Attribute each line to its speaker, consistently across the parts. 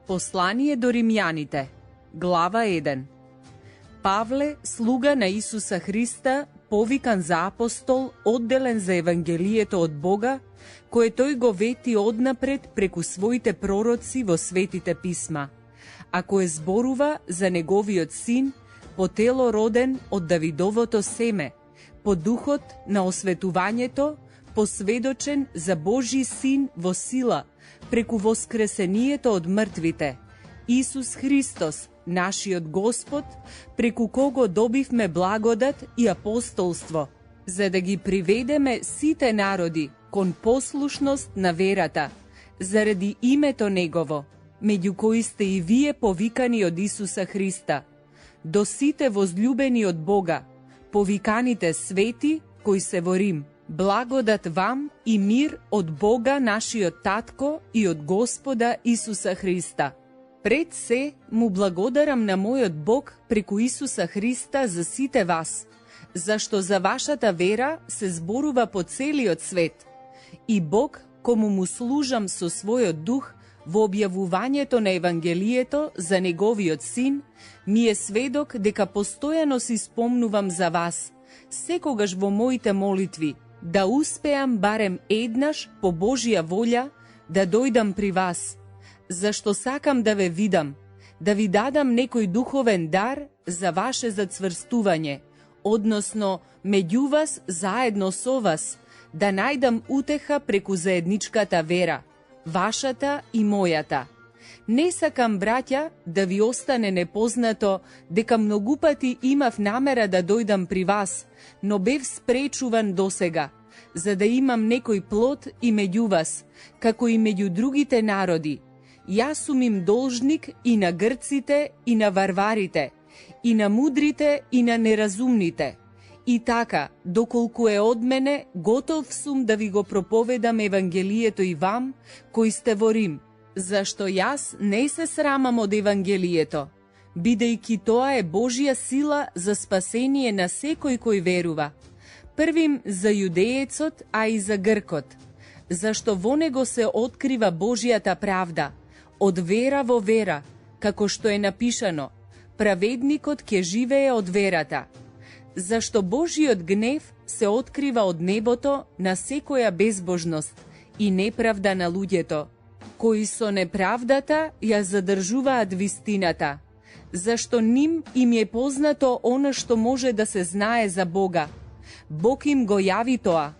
Speaker 1: Послание до римјаните, глава 1. Павле, слуга на Исуса Христа, повикан за апостол, одделен за Евангелието од Бога, кое тој го вети однапред преку своите пророци во светите писма, а кое зборува за неговиот син, по тело роден од Давидовото семе, по духот на осветувањето, посведочен за Божи син во сила, преку воскресението од мртвите, Исус Христос, нашиот Господ, преку кого добивме благодат и апостолство, за да ги приведеме сите народи кон послушност на верата, заради името Негово, меѓу кои сте и вие повикани од Исуса Христа, до сите возлюбени од Бога, повиканите свети кои се во Рим. Благодат вам и мир од Бога нашиот Татко и од Господа Исуса Христа. Пред се му благодарам на мојот Бог преку Исуса Христа за сите вас, зашто за вашата вера се зборува по целиот свет. И Бог, кому му служам со својот дух во објавувањето на Евангелието за Неговиот син, ми е сведок дека постојано си спомнувам за вас, секогаш во моите молитви, да успеам барем еднаш по Божја волја да дојдам при вас, зашто сакам да ве видам, да ви дадам некој духовен дар за ваше зацврстување, односно меѓу вас заедно со вас, да најдам утеха преку заедничката вера, вашата и мојата. Не сакам, браќа, да ви остане непознато дека многу пати имав намера да дојдам при вас, но бев спречуван досега, за да имам некој плод и меѓу вас, како и меѓу другите народи. Јас сум им должник и на грците и на варварите, и на мудрите и на неразумните. И така, доколку е од мене, готов сум да ви го проповедам Евангелието и вам, кои сте во Рим, зашто јас не се срамам од Евангелието, бидејќи тоа е Божја сила за спасение на секој кој верува, првим за јудеецот, а и за гркот, зашто во него се открива Божјата правда, од вера во вера, како што е напишано, праведникот ќе живее од верата. Зашто Божиот гнев се открива од небото на секоја безбожност и неправда на луѓето, кои со неправдата ја задржуваат вистината, зашто ним им е познато она што може да се знае за Бога. Бог им го јави тоа,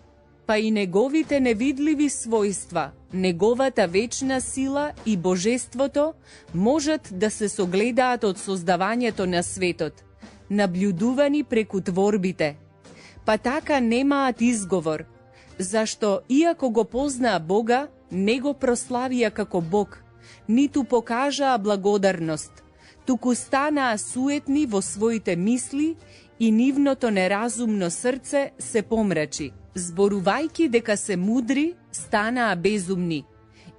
Speaker 1: па и неговите невидливи својства, неговата вечна сила и божеството можат да се согледаат од создавањето на светот, наблюдувани преку творбите. Па така немаат изговор, зашто иако го познаа Бога, не го прославија како Бог, ниту покажаа благодарност, туку станаа суетни во своите мисли и нивното неразумно срце се помрачи. Зборувајќи дека се мудри, станаа безумни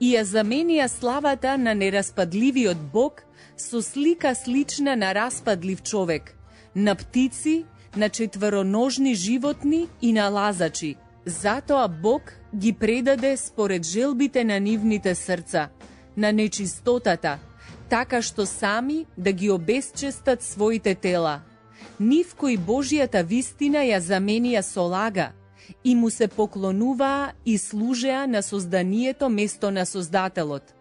Speaker 1: и ја заменија славата на нераспадливиот Бог со слика слична на распадлив човек, на птици, на четвороножни животни и на лазачи. Затоа Бог ги предаде според желбите на нивните срца, на нечистотата, така што сами да ги обесчестат своите тела. Нив кои Божјата вистина ја заменија со лага и му се поклонуваа и служеа на созданието место на Создателот,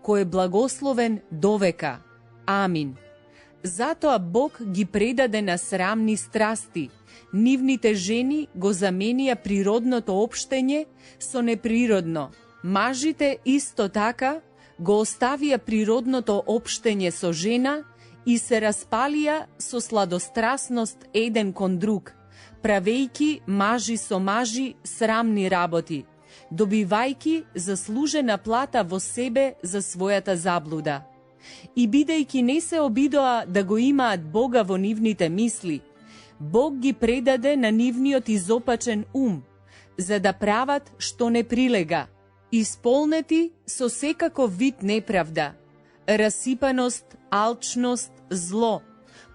Speaker 1: кој е благословен довека. Амин. Затоа Бог ги предаде на срамни страсти, нивните жени го заменија природното општење со неприродно. Мажите исто така го оставија природното општење со жена и се распалија со сладострасност еден кон друг, правејќи мажи со мажи срамни работи, добивајќи заслужена плата во себе за својата заблуда. И бидејќи не се обидоа да го имаат Бога во нивните мисли, Бог ги предаде на нивниот изопачен ум, за да прават што не прилега, исполнети со секаков вид неправда, расипаност, алчност, зло,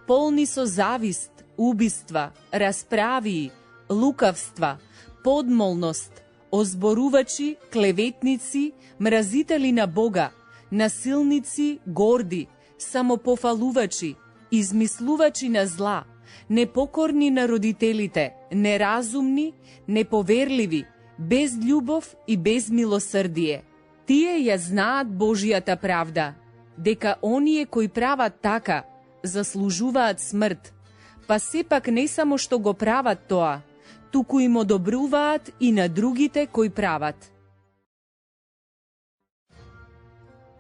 Speaker 1: полни со завист, убиства, расправии, лукавства, подмолност, озборувачи, клеветници, мразители на Бога, насилници, горди, самопофалувачи, измислувачи на зла, непокорни на родителите, неразумни, неповерливи, без љубов и без милосрдие. Тие ја знаат Божијата правда, дека оние кои прават така, заслужуваат смрт, па сепак не само што го прават тоа, туку им одобруваат и на другите кои прават.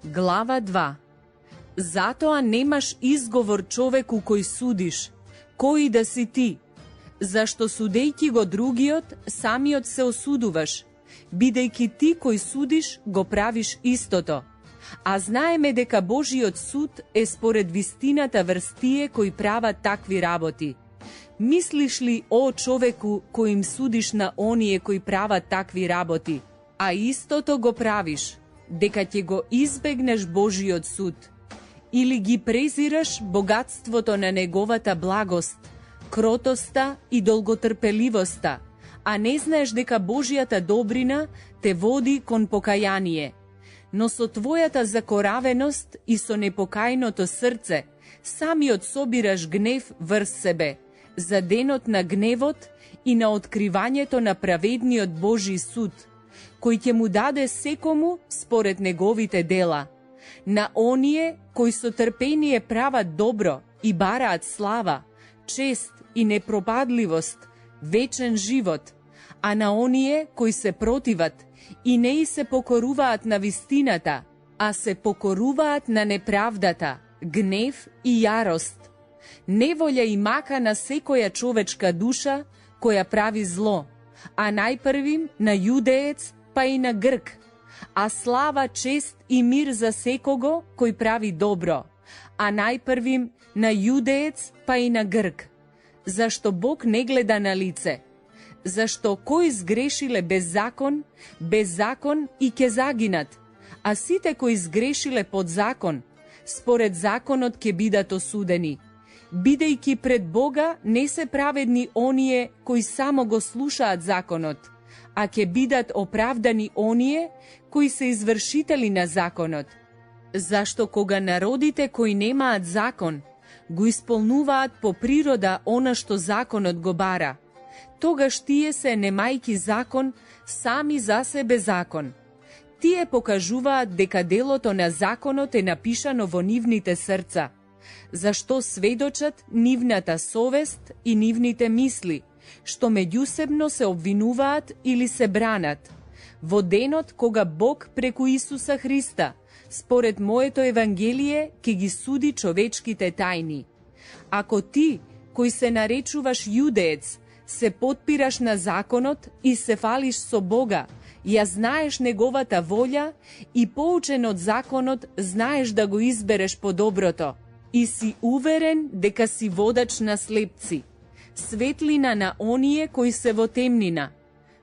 Speaker 1: Глава 2. Затоа немаш изговор човеку кој судиш, кој да си ти, зашто судејќи го другиот, самиот се осудуваш, бидејќи ти кој судиш го правиш истото. А знаеме дека Божиот суд е според вистината врз тие кои прават такви работи. Мислиш ли, о човеку, кој им судиш на оние кои прават такви работи, а истото го правиш, дека ќе го избегнеш Божиот суд? Или ги презираш богатството на неговата благост, кротоста и долготрпеливоста, а не знаеш дека Божијата добрина те води кон покаяние? Но со твојата закоравеност и со непокајното срце, самиот собираш гнев врз себе, за денот на гневот и на откривањето на праведниот Божи суд, кој ќе му даде секому според неговите дела. На оние кои со трпение прават добро и бараат слава, чест и непропадливост, вечен живот, а на оние кои се противат и не и се покоруваат на вистината, а се покоруваат на неправдата, гнев и јарост, неволја и мака на секоја човечка душа која прави зло, а најпрвим на јудеец па и на грк, а слава, чест и мир за секого кој прави добро, а најпрвим на јудеец па и на грк. Зашто Бог не гледа на лице? Зашто кои сгрешиле без закон и ќе загинат, а сите кои сгрешиле под закон, според законот ќе бидат осудени, бидејќи пред Бога не се праведни оние кои само го слушаат законот, а ќе бидат оправдани оние кои се извршители на законот. Зашто кога народите кои немаат закон, го исполнуваат по природа она што законот го бара, тогаш тие се, немајки закон, сами за себе закон. Тие покажуваат дека делото на законот е напишано во нивните срца, зашто сведочат нивната совест и нивните мисли, што меѓусебно се обвинуваат или се бранат. Во денот кога Бог преку Исуса Христа, според моето Евангелие, ќе ги суди човечките тајни. Ако ти, кој се наречуваш јудеец, се потпираш на законот и се фалиш со Бога, ја знаеш неговата волја и поучен од законот знаеш да го избереш по доброто и си уверен дека си водач на слепци, светлина на оние кои се во темнина,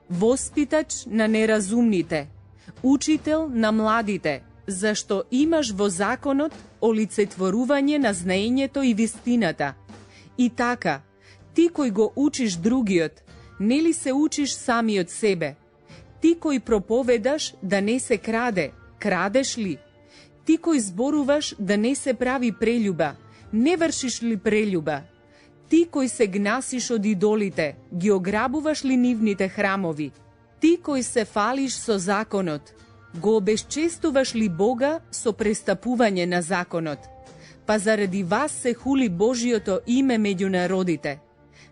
Speaker 1: воспитач на неразумните, учител на младите, зашто имаш во законот олицетворување на знаењето и вистината. И така, ти кој го учиш другиот, нели се учиш самиот себе? Ти кој проповедаш да не се краде, крадеш ли? Ти кој зборуваш да не се прави прелюба, не вршиш ли прелюба? Ти кој се гнасиш од идолите, ги ограбуваш ли нивните храмови? Ти кој се фалиш со законот, го обесчестуваш ли Бога со престапување на законот? Па заради вас се хули Божиото име меѓу народите.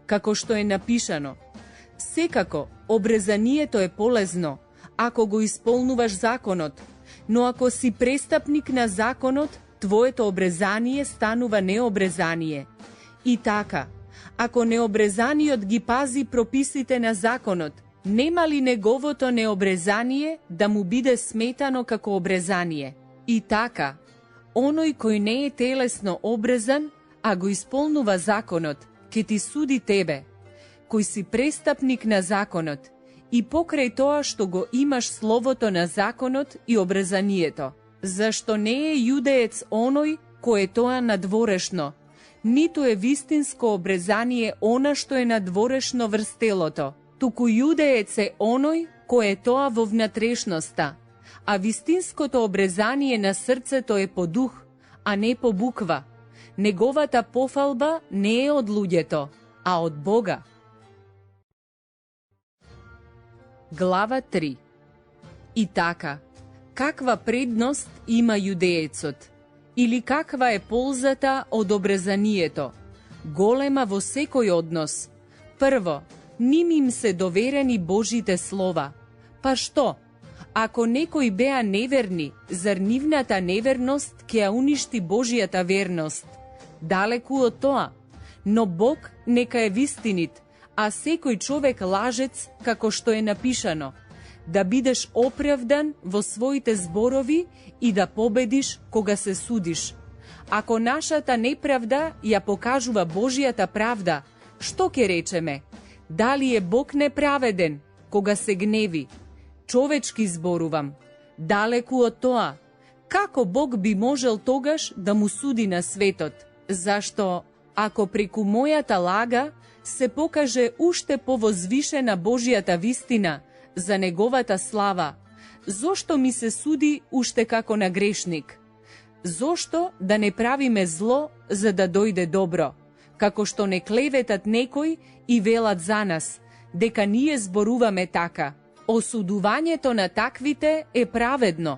Speaker 1: Како што е напишано, секако обрезанието е полезно, ако го исполнуваш законот, но ако си престапник на законот, твоето обрезание станува необрезание. И така, ако необрезаниот ги пази прописите на законот, нема ли неговото необрезание да му биде сметано како обрезание? И така, оној кој не е телесно обрезан, а го исполнува законот, ќе ти суди тебе, кој си престапник на законот, и покрај тоа што го имаш словото на законот и обрезанието. Зашто не е јудеец оној кој е тоа надворешно, ниту е вистинско обрезание она што е надворешно врз телото, туку јудеец е оној кој е тоа во внатрешноста, а вистинското обрезание на срцето е по дух, а не по буква. Неговата пофалба не е од луѓето, а од Бога. Глава 3. И така, каква предност има јудеецот? Или каква е ползата од обрезанието? Голема во секој однос. Прво, ним им се доверени Божите слова. Па што? Ако некои беа неверни, зар нивната неверност ќе ја уништи Божијата верност? Далеку од тоа. Но Бог нека е вистинит, а секој човек лажец, како што е напишано, да бидеш оправдан во своите зборови и да победиш кога се судиш. Ако нашата неправда ја покажува Божијата правда, што ќе речеме? Дали е Бог неправеден кога се гневи? Човечки зборувам. Далеку од тоа. Како Бог би можел тогаш да му суди на светот? Зашто, ако преку мојата лага се покаже уште повозвишена Божијата вистина за неговата слава, зошто ми се суди уште како на грешник? Зошто да не правиме зло за да дојде добро? Како што не клеветат некој и велат за нас, дека ние зборуваме така. Осудувањето на таквите е праведно.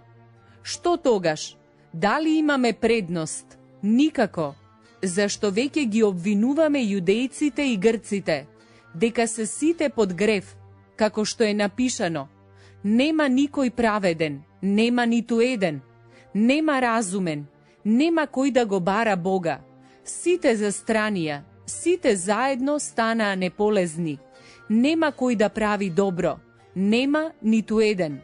Speaker 1: Што тогаш? Дали имаме предност? Никако. Зашто веќе ги обвинуваме јудејците и грците, дека се сите под грев, како што е напишано. Нема никој праведен, нема ниту еден, нема разумен, нема кој да го бара Бога. Сите застранија, сите заедно станаа неполезни. Нема кој да прави добро, нема ниту еден.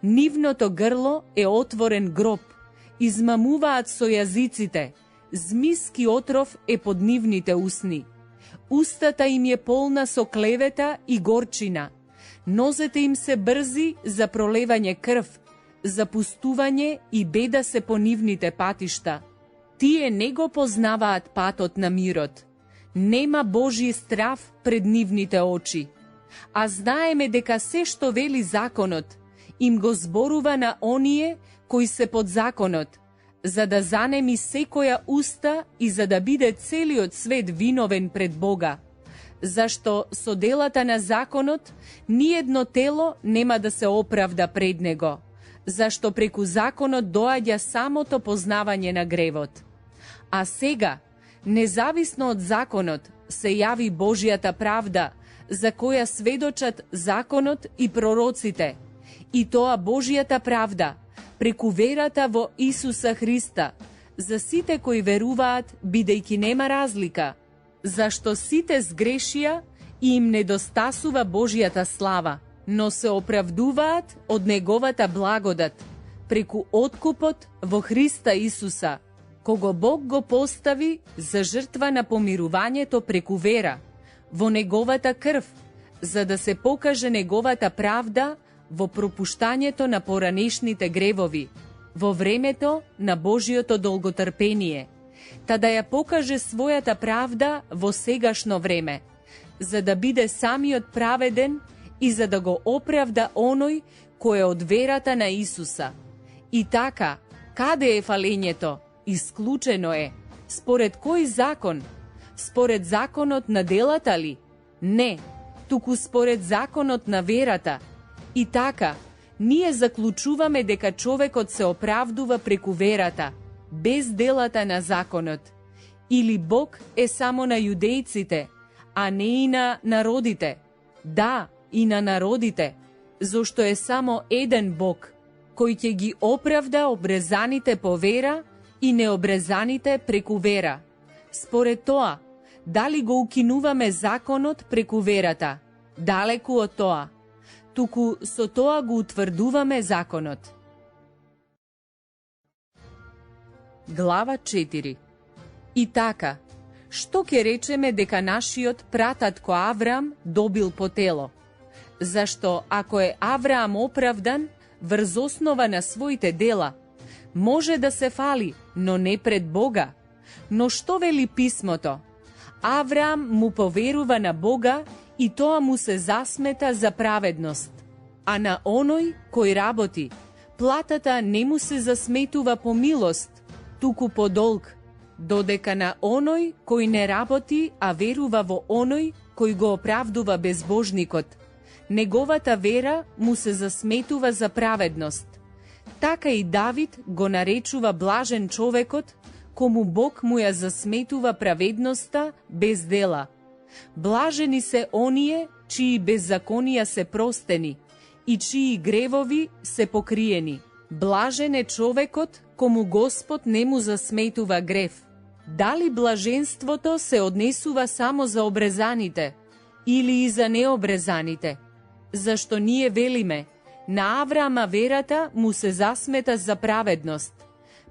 Speaker 1: Нивното грло е отворен гроб, измамуваат со јазиците, змиски отров е под нивните усни. Устата им е полна со клевета и горчина. Нозете им се брзи за пролевање крв, за пустување и беда се по нивните патишта. Тие не го познаваат патот на мирот. Нема Божи страв пред нивните очи. А знаеме дека се што вели законот, им го зборува на оние кои се под законот, за да занеми секоја уста и за да биде целиот свет виновен пред Бога. Зашто со делата на законот ниедно тело нема да се оправда пред него, зашто преку законот доаѓа самото познавање на гревот. А сега, независно од законот, се јави Божијата правда, за која сведочат законот и пророците, и тоа Божијата правда, преку верата во Исуса Христа, за сите кои веруваат, бидејќи нема разлика, зашто сите сгрешија и им недостасува Божијата слава, но се оправдуваат од Неговата благодат, преку откупот во Христа Исуса, кого Бог го постави за жртва на помирувањето преку вера, во Неговата крв, за да се покаже Неговата правда во пропуштањето на поранешните гревови, во времето на Божиото долготрпение, та да ја покаже својата правда во сегашно време, за да биде самиот праведен и за да го оправда оној кој е од верата на Исуса. И така, каде е фалењето? Исклучено е. Според кој закон? Според законот на делата ли? Не, туку според законот на верата. И така, ние заклучуваме дека човекот се оправдува преку верата, без делата на законот. Или Бог е само на јудејците, а не и на народите. Да, и на народите, зашто е само еден Бог, кој ќе ги оправда обрезаните по вера и необрезаните преку вера. Според тоа, дали го укинуваме законот преку верата? Далеку од тоа. Туку со тоа го утврдуваме законот. Глава 4. И така, што ќе речеме дека нашиот прататко Авраам добил по тело? Зашто ако е Авраам оправдан врз основа на своите дела, може да се фали, но не пред Бога. Но што вели писмото? Авраам му поверува на Бога и тоа му се засмета за праведност. А на оној кој работи, Платата не му се засметува по милост, туку по долг, додека на оној кој не работи, а верува во оној кој го оправдува безбожникот, неговата вера му се засметува за праведност. Така и Давид го наречува блажен човекот, кому Бог му ја засметува праведноста без дела. Блажени се оние чии беззаконија се простени и чии гревови се покриени. Блажен е човекот кому Господ не му засметува грев. Дали блаженството се однесува само за обрезаните или и за необрезаните? Зашто ние велиме, на Авраама верата му се засмета за праведност.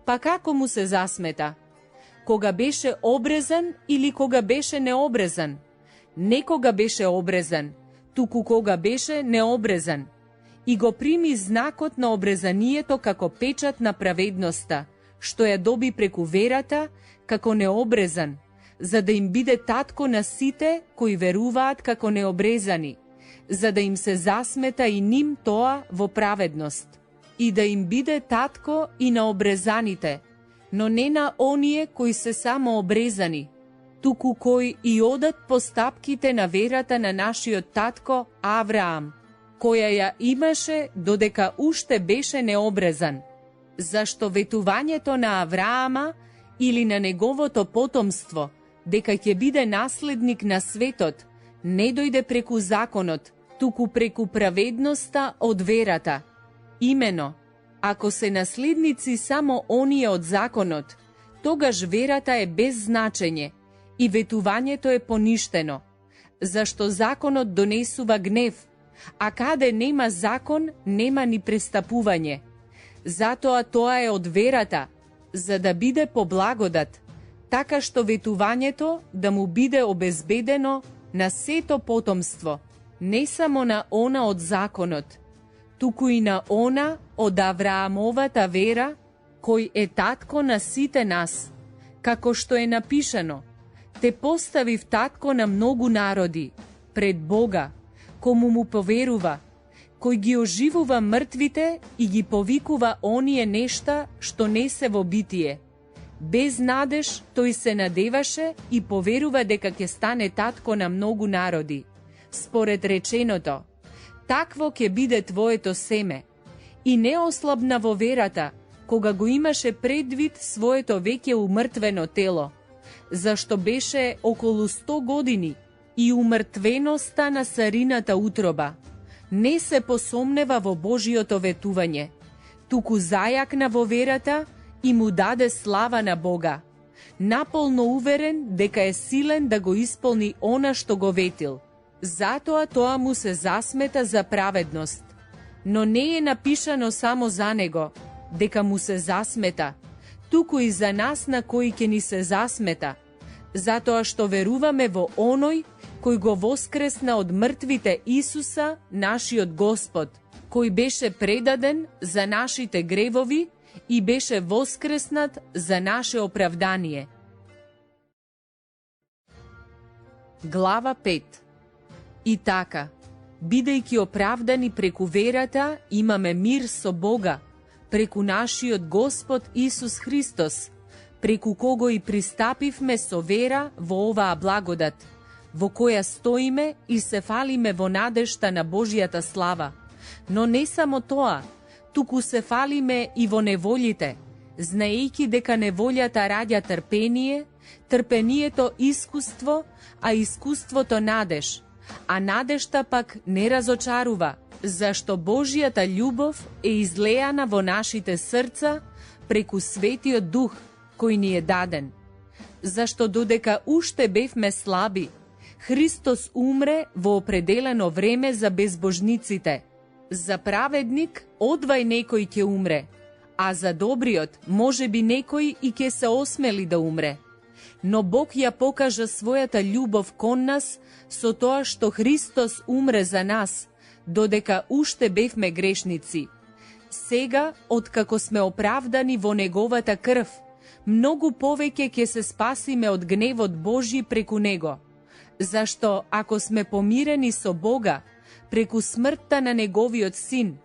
Speaker 1: Па како му се засмета? Кога беше обрезан или кога беше необрезан? Не кога беше обрезан, туку кога беше необрезан. И го прими знакот на обрезанието како печат на праведноста, што ја доби преку верата како необрезан, за да им биде татко на сите кои веруваат како необрезани, за да им се засмета и ним тоа во праведност, и да им биде татко и на обрезаните, но не на оние кои се само обрезани, туку кои и одат по стапките на верата на нашиот татко Авраам, која ја имаше додека уште беше необрезан. Зашто ветувањето на Авраама или на неговото потомство, дека ќе биде наследник на светот, не дојде преку законот, туку преку праведноста од верата. Имено, ако се наследници само оние од законот, тогаш верата е без значење и ветувањето е поништено, зашто законот донесува гнев, а каде нема закон, нема ни престапување. Затоа тоа е од верата, за да биде по благодат, така што ветувањето да му биде обезбедено на сето потомство, не само на она од законот, туку и на она од Авраамовата вера, кој е татко на сите нас, како што е напишано: те поставив татко на многу народи, пред Бога, кому му поверува, кој ги оживува мртвите и ги повикува оние нешта што не се во битие. Без надеж тој се надеваше и поверува дека ќе стане татко на многу народи. Според реченото, такво ќе биде твоето семе. И не ослабна во верата, кога го имаше предвид своето веќе умртвено тело, зашто беше околу 100 години и умртвеноста на Сарината утроба. Не се посомнева во Божиото ветување, туку зајакна во верата и му даде слава на Бога, наполно уверен дека е силен да го исполни она што го ветил. Затоа тоа му се засмета за праведност. Но не е напишано само за него, дека му се засмета, туку и за нас на кои ќе ни се засмета, затоа што веруваме во оној кој го воскресна од мртвите Исуса, нашиот Господ, кој беше предаден за нашите гревови и беше воскреснат за наше оправдание. Глава 5. И така, бидејќи оправдани преку верата, имаме мир со Бога, преку нашиот Господ Исус Христос, преку кого и пристапивме со вера во оваа благодат, во која стоиме и се фалиме во надежта на Божијата слава. Но не само тоа, туку се фалиме и во неволите, знаејќи дека неволјата раѓа трпение, трпението искуство, а искуството надеж, а надежта пак не разочарува, зашто Божијата љубов е излеана во нашите срца преку Светиот Дух кој ни е даден. Зашто додека уште бевме слаби, Христос умре во определено време за безбожниците. За праведник одвај некој ќе умре, а за добриот можеби некој и ќе се осмели да умре. Но Бог ја покажа својата љубов кон нас со тоа што Христос умре за нас, додека уште бевме грешници. Сега, откако сме оправдани во Неговата крв, многу повеќе ќе се спасиме од гневот Божи преку Него. Зашто, ако сме помирени со Бога, преку смртта на Неговиот Син,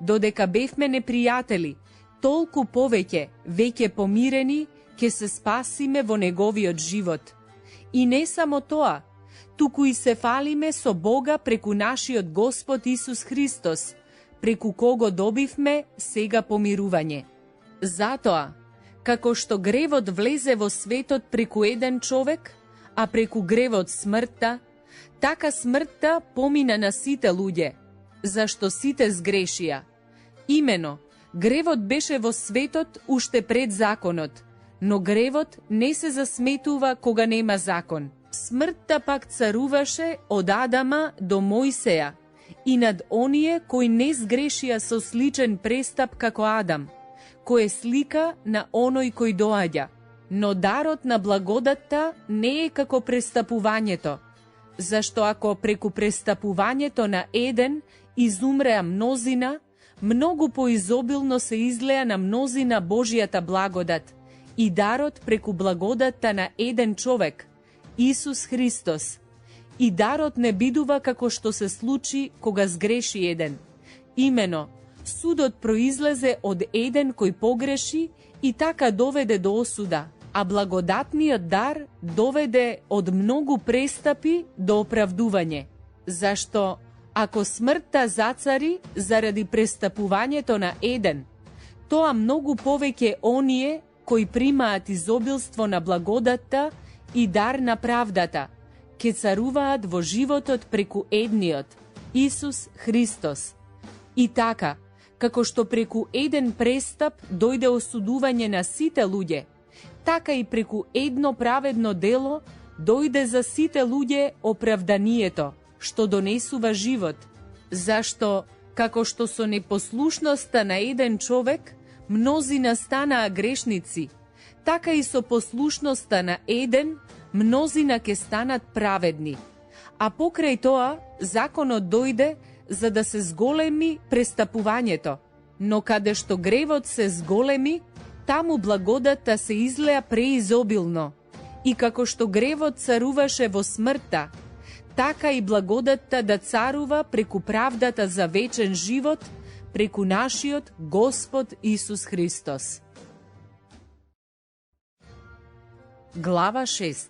Speaker 1: Додека бевме непријатели, толку повеќе, веќе помирени, ќе се спасиме во неговиот живот. И не само тоа, туку и се фалиме со Бога преку нашиот Господ Исус Христос, преку кого добивме сега помирување. Затоа, како што гревот влезе во светот преку еден човек, а преку гревот смртта, така смртта помина на сите луѓе, зашто сите сгрешија. Имено, гревот беше во светот уште пред законот, но гревот не се засметува кога нема закон. Смртта пак царуваше од Адама до Мојсеја и над оние кои не сгрешија со сличен престап како Адам, кој е слика на оној кој доаѓа. Но дарот на благодатта не е како престапувањето, зашто ако преку престапувањето на еден изумреа мнозина, многу поизобилно се излеа на мнозина Божијата благодат и дарот преку благодатта на еден човек, Исус Христос. И дарот не бидува како што се случи кога сгреши еден. Имено, судот произлезе од еден кој погреши и така доведе до осуда, а благодатниот дар доведе од многу престапи до оправдување. Зашто, ако смртта зацари заради престапувањето на еден, тоа многу повеќе оние кои примаат изобилство на благодатта и дар на правдата, ке царуваат во животот преку едниот, Исус Христос. И така, како што преку еден престап дојде осудување на сите луѓе, така и преку едно праведно дело дојде за сите луѓе оправданието, што донесува живот. Зашто, како што со непослушноста на еден човек, мнозина станаа грешници, така и со послушноста на еден, мнозина ке станат праведни. А покрај тоа, законот дојде за да се зголеми престапувањето. Но каде што гревот се зголеми, таму благодатта се излеа преизобилно. И како што гревот царуваше во смртта, така и благодатта да царува преку правдата за вечен живот, преку нашиот Господ Исус Христос. Глава 6.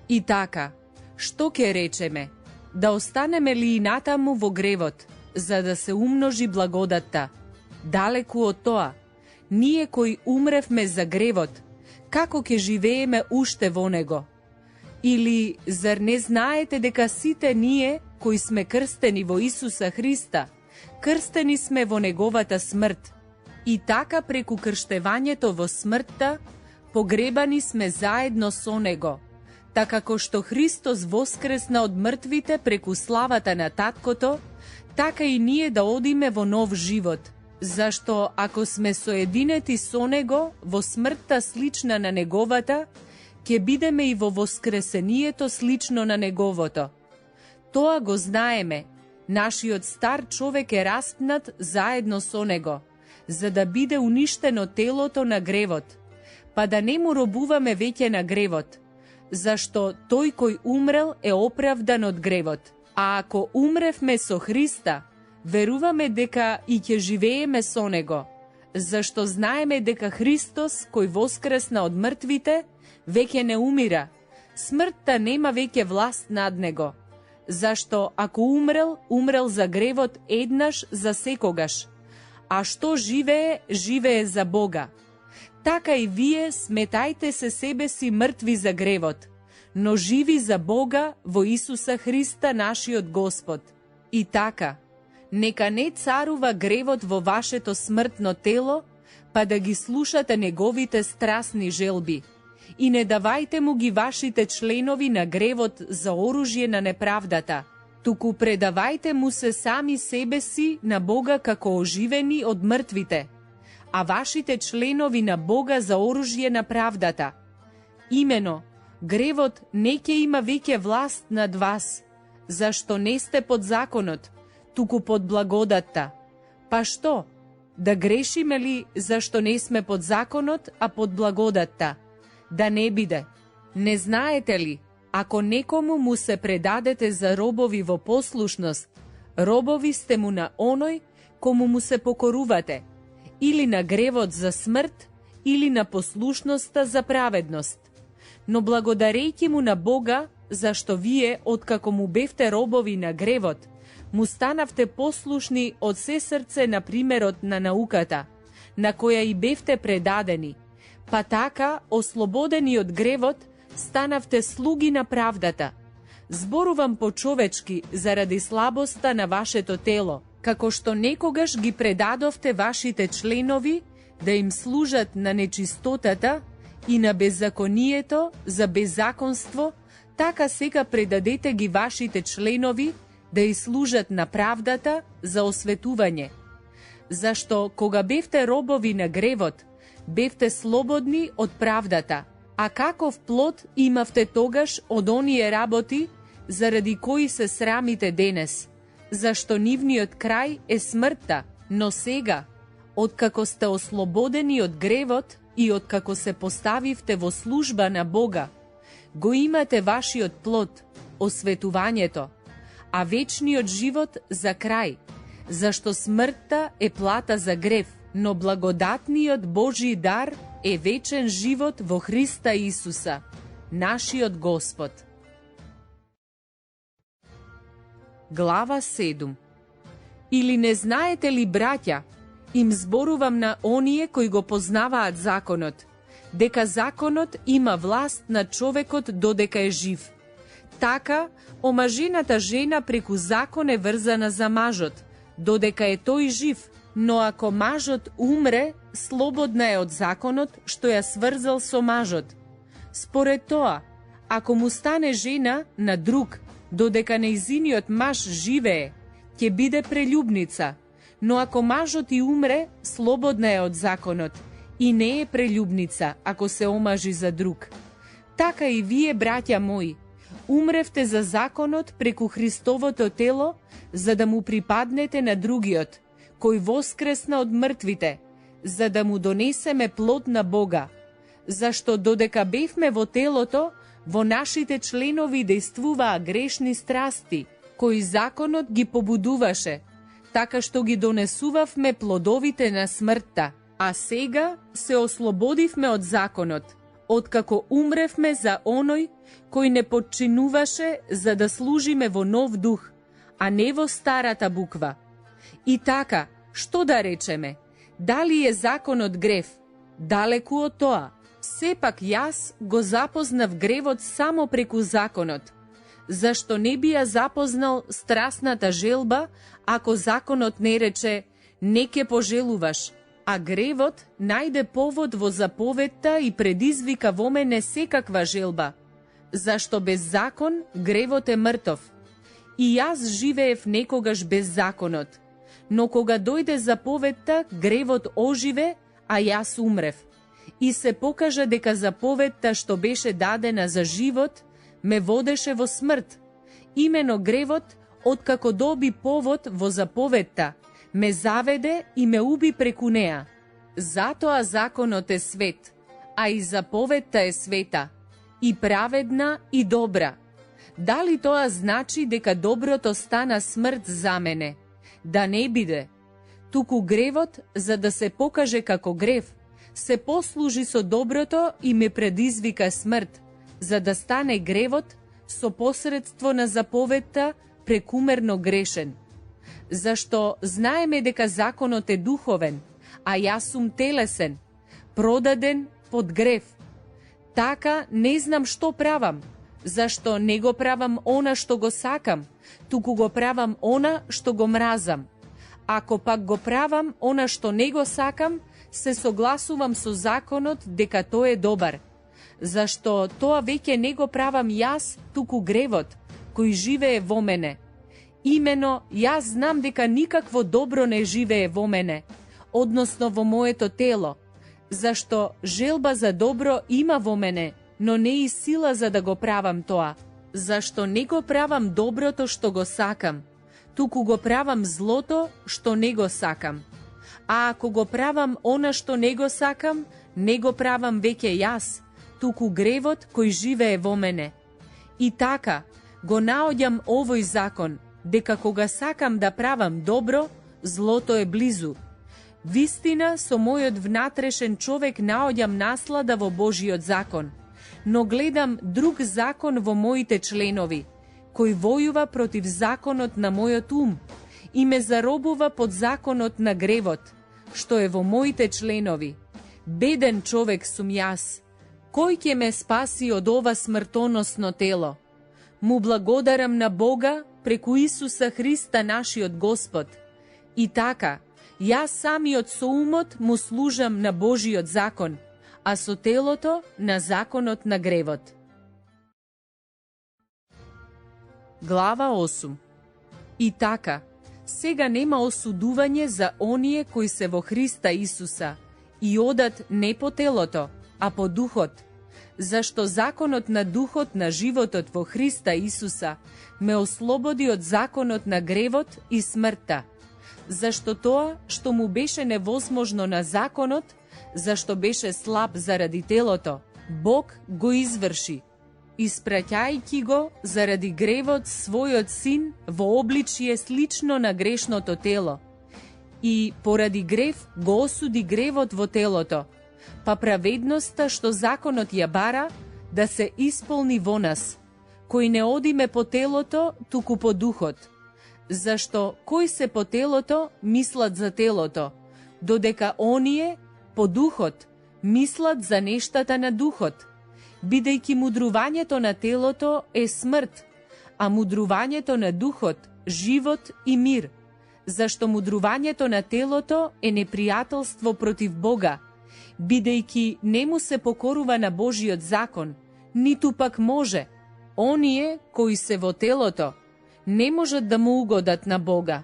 Speaker 1: И така, што ќе речеме? Да останеме ли и натаму во гревот, за да се умножи благодатта? Далеку од тоа, ние кои умревме за гревот, како ќе живееме уште во него? Или, зар не знаете дека сите ние, кои сме крстени во Исуса Христа, крстени сме во неговата смрт? И така преку крштевањето во смртта, погребани сме заедно со него, така како што Христос воскресна од мртвите преку славата на Таткото, така и ние да одиме во нов живот. Зашто ако сме соединети со него во смртта слична на неговата, ќе бидеме и во воскресението слично на неговото. Тоа го знаеме, нашиот стар човек е распнат заедно со него, за да биде уништено телото на гревот, па да не му робуваме веќе на гревот, зашто тој кој умрел е оправдан од гревот. А ако умревме со Христа, веруваме дека и ќе живееме со него, зашто знаеме дека Христос, кој воскресна од мртвите, веќе не умира. Смртта нема веќе власт над него, зашто ако умрел, умрел за гревот еднаш за секогаш, а што живее, живее за Бога. Така и вие сметајте се себе си мртви за гревот, но живи за Бога во Исуса Христа нашиот Господ. И така, нека не царува гревот во вашето смртно тело, па да ги слушате неговите страсни желби. И не давајте му ги вашите членови на гревот за оружје на неправдата, туку предавајте му се сами себе си на Бога како оживени од мртвите, а вашите членови на Бога за оружје на правдата. Имено, гревот не ќе има веќе власт над вас, зашто не сте под законот, туку под благодатта. Па што? Да грешиме ли зашто не сме под законот, а под благодатта? Да не биде. Не знаете ли, ако некому му се предадете за робови во послушност, робови сте му на оној кому му се покорувате, или на гревот за смрт, или на послушноста за праведност. Но благодарејќи му на Бога, зашто вие, откако му бевте робови на гревот, му станавте послушни од се срце на примерот на науката, на која и бевте предадени, па така, ослободени од гревот, станавте слуги на правдата. Зборувам по-човечки заради слабоста на вашето тело, како што некогаш ги предадовте вашите членови да им служат на нечистотата и на беззаконието за беззаконство, така сега предадете ги вашите членови да и служат на правдата за осветување. Зашто кога бевте робови на гревот, бевте слободни од правдата, а каков плод имавте тогаш од оние работи, заради кои се срамите денес, зашто нивниот крај е смртта, но сега, откако сте ослободени од гревот и откако се поставивте во служба на Бога, го имате вашиот плод, осветувањето, а вечниот живот за крај, зашто смртта е плата за грев, но благодатниот Божи дар е вечен живот во Христа Исуса, нашиот Господ. Глава 7. Или не знаете ли, браќа, им зборувам на оние кои го познаваат законот, дека законот има власт над човекот додека е жив. Така, омажената жена преку закон е врзана за мажот, додека е тој жив, но ако мажот умре, слободна е од законот што ја сврзал со мажот. Според тоа, ако му стане жена на друг, додека нејзиниот маж живее, ќе биде прелюбница, но ако мажот и умре, слободна е од законот и не е прелюбница ако се омажи за друг. Така и вие, браќа мои, умревте за законот преку Христовото тело, за да му припаднете на другиот, кој воскресна од мртвите, за да му донесеме плод на Бога. Зашто додека бевме во телото, во нашите членови действуваа грешни страсти, кои законот ги побудуваше, така што ги донесувавме плодовите на смртта, а сега се ослободивме од законот, откако умревме за оној кој не подчинуваше за да служиме во нов дух, а не во старата буква. И така, што да речеме? Дали е законот грев? Далеку од тоа. Сепак јас го запознав гревот само преку законот. Зашто не би ја запознал страстната желба, ако законот не рече не ке пожелуваш, а гревот најде повод во заповедта и предизвика во мене секаква желба. Зашто без закон гревот е мртов. И јас живеев некогаш без законот, но кога дојде заповедта, гревот оживе, а јас умрев. И се покажа дека заповедта што беше дадена за живот, ме водеше во смрт. Имено гревот, откако доби повод во заповедта, ме заведе и ме уби преку неа. Затоа законот е свет, а и заповедта е света, и праведна и добра. Дали тоа значи дека доброто стана смрт за мене? Да не биде. Туку гревот, за да се покаже како грев, се послужи со доброто и ме предизвика смрт, за да стане гревот со посредство на заповедта прекумерно грешен. Зашто знаеме дека законот е духовен, а јас сум телесен, продаден под грев. Така не знам што правам, зашто не го правам она што го сакам, туку го правам она што го мразам. Ако пак го правам она што не го сакам, се согласувам со законот дека тој е добар. Зашто тоа веќе не го правам јас, туку гревот, кој живее во мене. Имено, јас знам дека никакво добро не живее во мене, односно во моето тело, зашто желба за добро има во мене, но не и сила за да го правам тоа. Зашто не го правам доброто што го сакам, туку го правам злото што не го сакам. А ако го правам она што не го сакам, не го правам веќе јас, туку гревот кој живее во мене. И така, го наоѓам овој закон, дека кога сакам да правам добро, злото е близу. Вистина, со мојот внатрешен човек наоѓам наслада во Божиот закон, но гледам друг закон во моите членови, кој војува против законот на мојот ум и ме заробува под законот на гревот, што е во моите членови. Беден човек сум јас, кој ќе ме спаси од ова смртоносно тело? Му благодарам на Бога преку Исуса Христа нашиот Господ. И така, јас самиот со умот му служам на Божиот закон, а со телото на законот на гревот. Глава 8. И така, сега нема осудување за оние кои се во Христа Исуса и одат не по телото, а по духот, зашто законот на духот на животот во Христа Исуса ме ослободи од законот на гревот и смртта, зашто тоа што му беше невозможно на законот, зашто беше слаб заради телото, Бог го изврши, испраќајќи го заради гревот својот син во обличие слично на грешното тело, и поради грев го осуди гревот во телото, па праведноста што законот ја бара да се исполни во нас, кои не одиме по телото, туку по духот. Зашто кои се по телото мислат за телото, додека оние по духот мислат за нештата на духот, бидејќи мудрувањето на телото е смрт, а мудрувањето на духот живот и мир, зашто мудрувањето на телото е непријателство против Бога, бидејќи не му се покорува на Божиот закон, ниту пак може. Оние кои се во телото не можат да му угодат на Бога.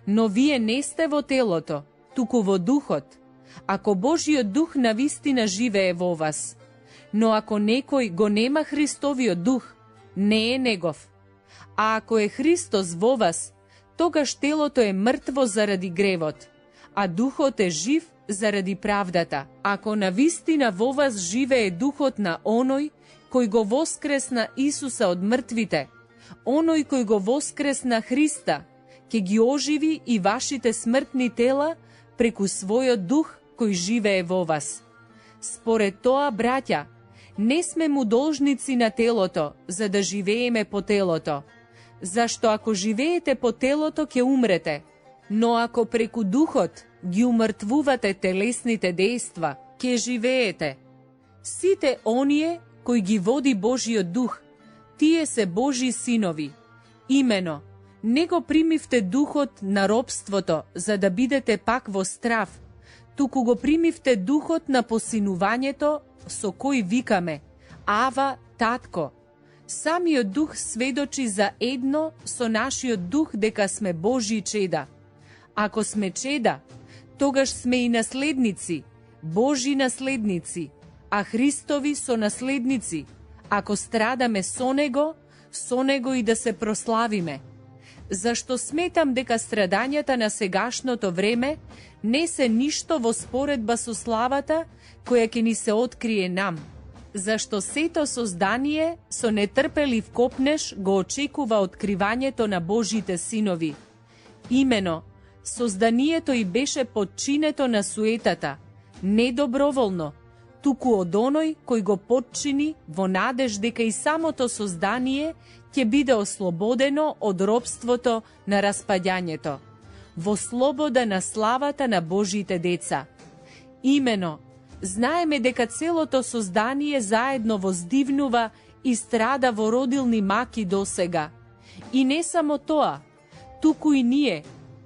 Speaker 1: Но вие не сте во телото, туку во духот, ако Божиот дух навистина живее во вас. Но ако некој го нема Христовиот дух, не е негов. А ако е Христос во вас, тогаш телото е мртво заради гревот, а духот е жив заради правдата. Ако навистина во вас живее духот на оној кој го воскресна Исуса од мртвите, оној кој го воскресна Христа, ќе ги оживи и вашите смртни тела преку својот дух кој живее во вас. Според тоа, браќа, не сме му должници на телото, за да живееме по телото. Зашто ако живеете по телото, ќе умрете, но ако преку духот ги умртвувате телесните дејства, ќе живеете. Сите оние кои ги води Божиот дух, тие се Божи синови. Имено, не го примивте духот на робството, за да бидете пак во страв, туку го примивте духот на посинувањето, со кој викаме: Ава, татко. Самиот дух сведочи за едно со нашиот дух дека сме Божји чеда. Ако сме чеда, тогаш сме и наследници, Божји наследници, а Христови сонаследници, ако страдаме со Него и да се прославиме. Зашто сметам дека страдањата на сегашното време не се ништо во споредба со славата која ќе ни се открие нам. Зашто сето создание со нетрпелив копнеш го очекува откривањето на Божите синови. Имено, созданието и беше подчинето на суетата, не доброволно, туку од оној кој го подчини во надеж дека и самото создание ќе биде ослободено од робството на распаѓањето, во слобода на славата на Божите деца. Имено, знаеме дека целото создание заедно воздивнува и страда во родилни маки досега. И не само тоа, туку и ние,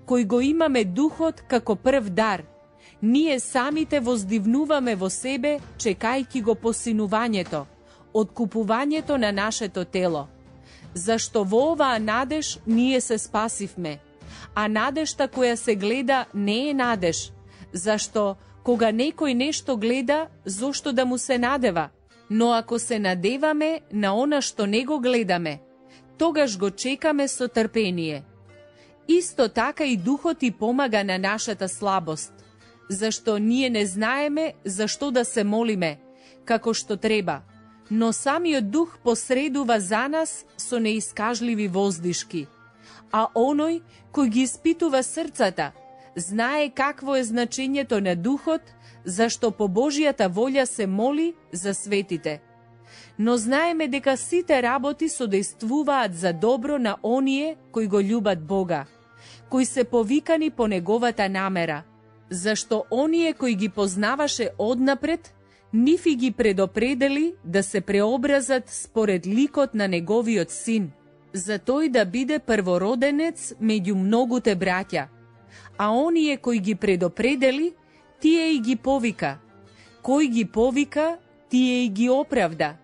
Speaker 1: кои го имаме духот како прв дар, ние самите воздивнуваме во себе, чекајќи го посинувањето, откупувањето на нашето тело. Зашто во оваа надеж ние се спасивме, а надежта која се гледа не е надеж, зашто кога некој нешто гледа, зошто да му се надева? Но ако се надеваме на она што не го гледаме, тогаш го чекаме со трпение. Исто така и духот и помага на нашата слабост, зашто ние не знаеме зашто да се молиме, како што треба, но самиот дух посредува за нас со неискажливи воздишки. А оној кој ги испитува срцата, знае какво е значењето на духот, зашто по Божијата волја се моли за светите. Но знаеме дека сите работи содействуваат за добро на оние кои го љубат Бога, кои се повикани по неговата намера, зашто оние кои ги познаваше однапред, нив и ги предопредели да се преобразат според ликот на неговиот син, за тој да биде првороденец меѓу многуте браќа. А оние кои ги предопредели, тие и ги повика. Кој ги повика, тие и ги оправда.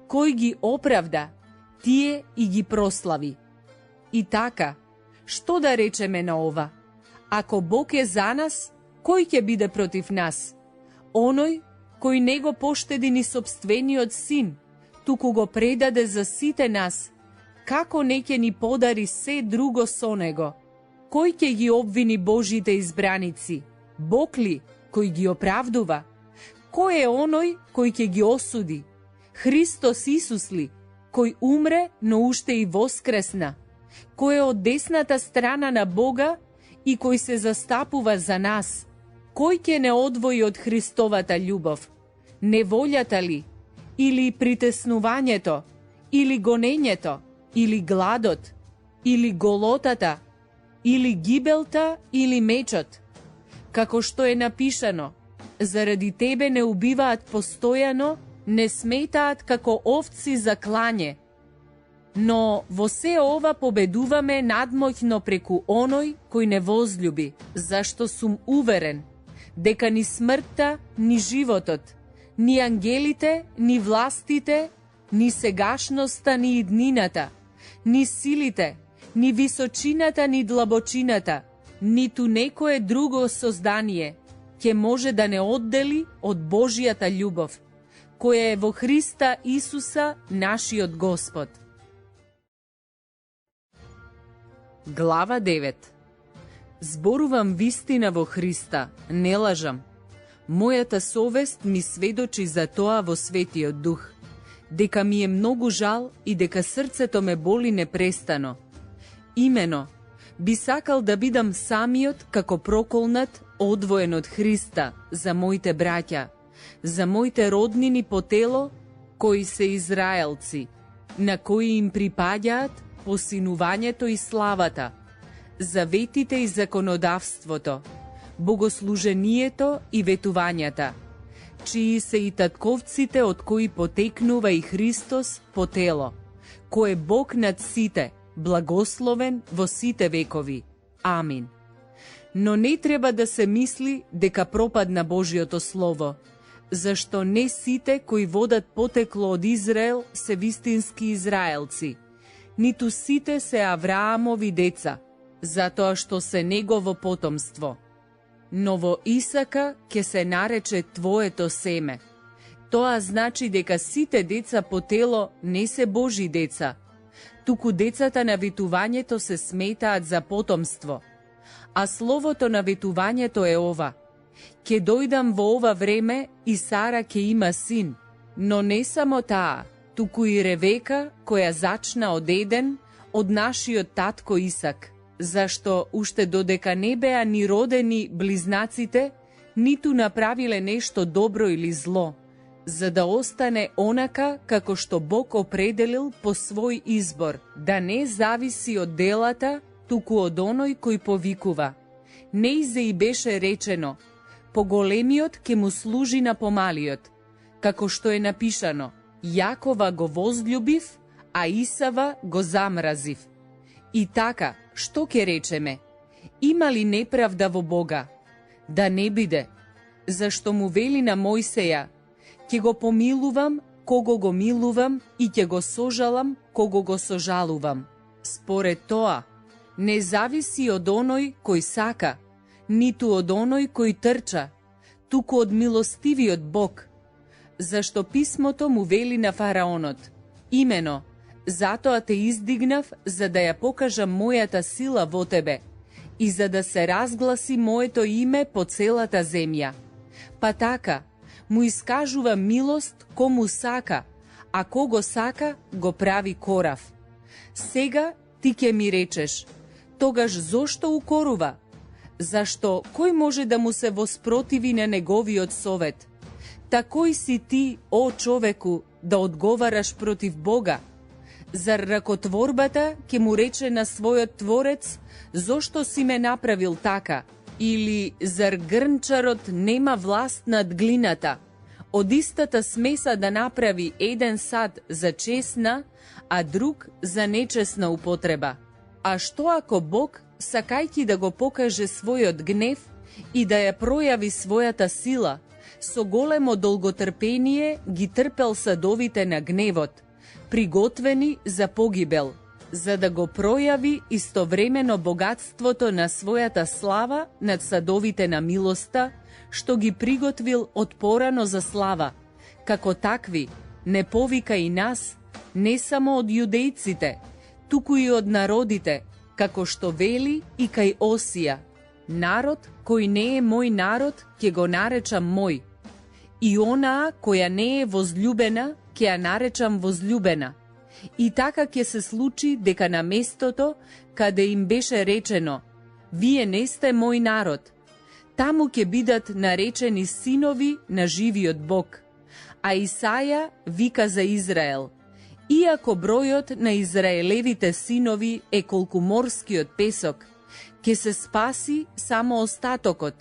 Speaker 1: Кој ги оправда, тие и ги прослави. И така, што да речеме на ова? Ако Бог е за нас, кој ќе биде против нас? Оној кој не го поштеди ни сопствениот син, туку го предаде за сите нас, како не ќе ни подари се друго со него? Кој ќе ги обвини Божите избраници? Бог ли, кој ги оправдува? Кој е оној кој ќе ги осуди? Христос Исус ли, кој умре, но уште и воскресна? Кој е од десната страна на Бога и кој се застапува за нас? Кој ќе не одвои од Христовата љубов? Неволјата ли? Или притеснувањето? Или гонењето? Или гладот? Или голотата? Или гибелта? Или мечот? Како што е напишано, заради тебе не убиваат постојано, не сметаат како овци за клање. Но во се ова победуваме надмоќно преку оној кој не возлюби, зашто сум уверен дека ни смртта, ни животот, ни ангелите, ни властите, ни сегашноста, ни иднината, ни силите, ни височината, ни длабочината, ниту некое друго создание ќе може да не оддели од Божијата љубов, која е во Христа Исуса, нашиот Господ. Глава 9. Зборувам вистина во Христа, не лажам. Мојата совест ми сведочи за тоа во Светиот Дух, дека ми е многу жал и дека срцето ме боли непрестано. Имено, би сакал да бидам самиот како проколнат, одвоен од Христа за моите браќа, за моите роднини по тело, кои се израелци, на кои им припаѓаат посинувањето и славата, заветите и законодавството, богослужението и ветувањата, чии се и татковците од кои потекнува и Христос по тело, кој е Бог над сите, благословен во сите векови. Амин. Но не треба да се мисли дека пропадна Божиото Слово, зашто не сите кои водат потекло од Израел се вистински израелци, ниту сите се Авраамови деца, затоа што се негово потомство. Но во Исака ќе се нарече твоето семе. Тоа значи дека сите деца по тело не се Божи деца, туку децата на ветувањето се сметаат за потомство. А словото на ветувањето е ова: ќе дојдам во ова време и Сара ќе има син, но не само таа, туку и Ревека, која зачна од Еден, од нашиот татко Исак, зашто уште додека не беа ни родени близнаците, ниту направиле нешто добро или зло, за да остане онака како што Бог определил по свој избор, да не зависи од делата, туку од оној кој повикува. Неизе и беше речено: поголемиот ќе му служи на помалиот, како што е напишано: Јакова го возљубив, а Исава го замразив. И така, што ќе речеме? Има ли неправда во Бога? Да не биде, зашто му вели на Мојсеја: ќе го помилувам кого го милувам и ќе го сожалам кого го сожалувам. Според тоа, не зависи од оној кој сака, ниту од оној кој трча, туку од милостивиот Бог. Зашто писмото му вели на фараонот: имено, затоа те издигнав, за да ја покажам мојата сила во тебе и за да се разгласи моето име по целата земја. Па така, му искажува милост кому сака, а кого сака го прави корав. Сега ти ќе ми речеш: тогаш зошто укорува? Зашто кој може да му се воспротиви на неговиот совет? Та кој си ти, о човеку, да одговараш против Бога? Зар ракотворбата ќе му рече на својот творец, зошто си ме направил така? Или зар грнчарот нема власт над глината? Од истата смеса да направи еден сад за честна, а друг за нечестна употреба. А што ако Бог, сакајќи да го покаже својот гнев и да ја пројави својата сила, со големо долготрпение ги трпел садовите на гневот, приготвени за погибел, за да го пројави истовремено богатството на својата слава над садовите на милоста, што ги приготвил од порано за слава. Како такви, не повика и нас, не само од јудејците, туку и од народите, како што вели и кај Осија: народ кој не е мој народ, ќе го наречам мој, и онаа која не е возлюбена, ќе ја наречам возлюбена. И така ќе се случи дека на местото каде им беше речено: вие не сте мој народ, таму ќе бидат наречени синови на живиот Бог. А Исаја вика за Израел: иако бројот на израелевите синови е колку морскиот песок, ќе се спаси само остатокот,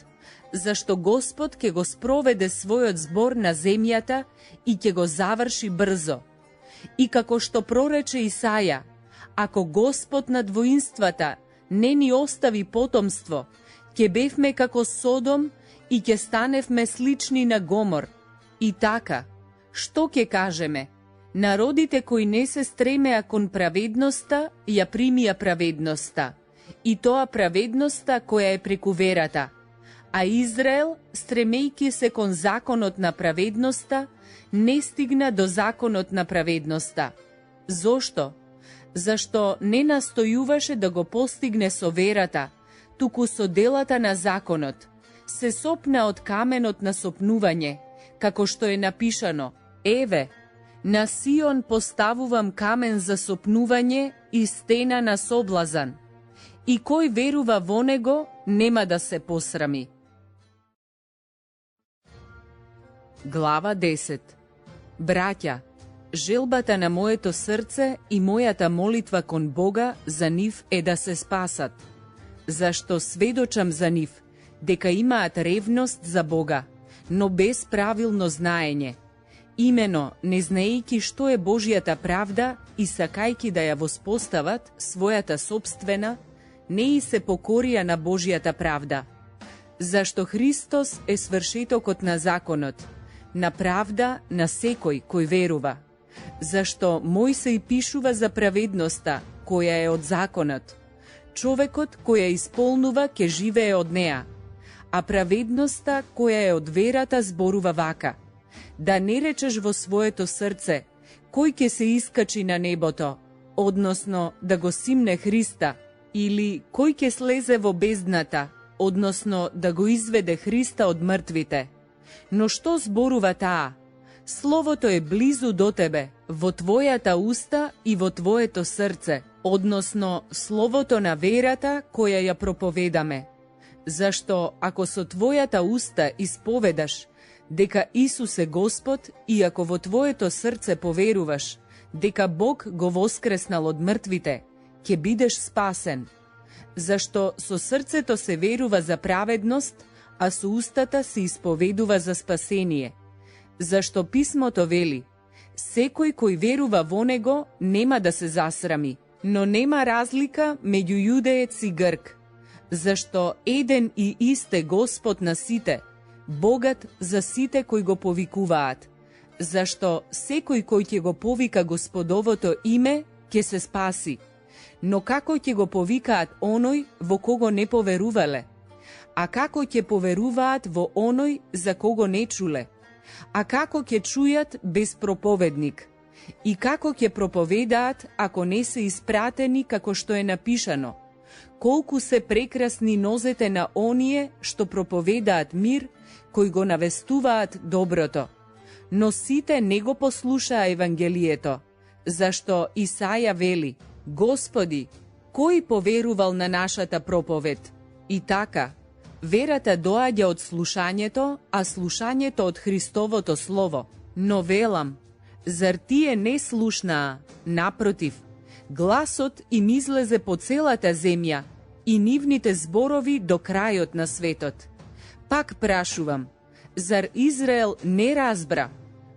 Speaker 1: зашто Господ ќе го спроведе својот збор на земјата и ќе го заврши брзо. И како што прорече Исаја: ако Господ над воинствата не ни остави потомство, ќе бевме како Содом и ќе станевме слични на Гомор. И така, што ќе кажеме? Народите кои не се стремеа кон праведноста, ја примија праведноста, и тоа праведноста која е преку верата. А Израел, стремејќи се кон законот на праведноста, не стигна до законот на праведноста. Зошто? Зашто не настојуваше да го постигне со верата, туку со делата на законот. Се сопна од каменот на сопнување, како што е напишано: еве, на Сион поставувам камен за сопнување и стена на соблазан. И кој верува во него, нема да се посрами. Глава 10. Браќа, желбата на моето срце и мојата молитва кон Бога за нив е да се спасат, зашто сведочам за нив, дека имаат ревност за Бога, но без правилно знаење. Имено, не знаејќи што е Божјата правда и сакајќи да ја воспостават својата собствена, не и се покорија на Божјата правда. Зашто Христос е свршетокот на законот, на правда на секој кој верува. Зашто Мојсей пишува за праведноста, која е од законот. Човекот кој ја исполнува ќе живее од неа, а праведноста која е од верата зборува вака: да не речеш во своето срце, кој ќе се искачи на небото, односно да го симне Христа, или кој ќе слезе во бездната, односно да го изведе Христа од мртвите. Но што зборува таа? Словото е близу до тебе, во твојата уста и во твоето срце, односно словото на верата која ја проповедаме. Зашто ако со твојата уста исповедаш дека Исус е Господ и ако во твоето срце поверуваш дека Бог го воскреснал од мртвите, ќе бидеш спасен. Зашто со срцето се верува за праведност, а со устата се исповедува за спасение. Зашто писмото вели: секој кој верува во него нема да се засрами, но нема разлика меѓу јудеец и грк. Зашто еден и исте Господ на сите, богат за сите кои го повикуваат. Зашто секој кој ќе го повика Господовото име, ќе се спаси. Но како ќе го повикаат оној во кого не поверувале? А како ќе поверуваат во оној за кого не чуле? А како ќе чујат без проповедник? И како ќе проповедаат ако не се испратени, како што е напишано: колку се прекрасни нозете на оние што проповедаат мир, кои го навестуваат доброто. Но сите не го послушаа Евангелието, зашто Исаја вели: Господи, кој поверувал на нашата проповед? И така, Верата доаѓа од слушањето, а слушањето од Христовото Слово. Но велам, зар тие не слушнаа? Напротив, гласот им излезе по целата земја и нивните зборови до крајот на светот. Пак прашувам, зар Израел не разбра?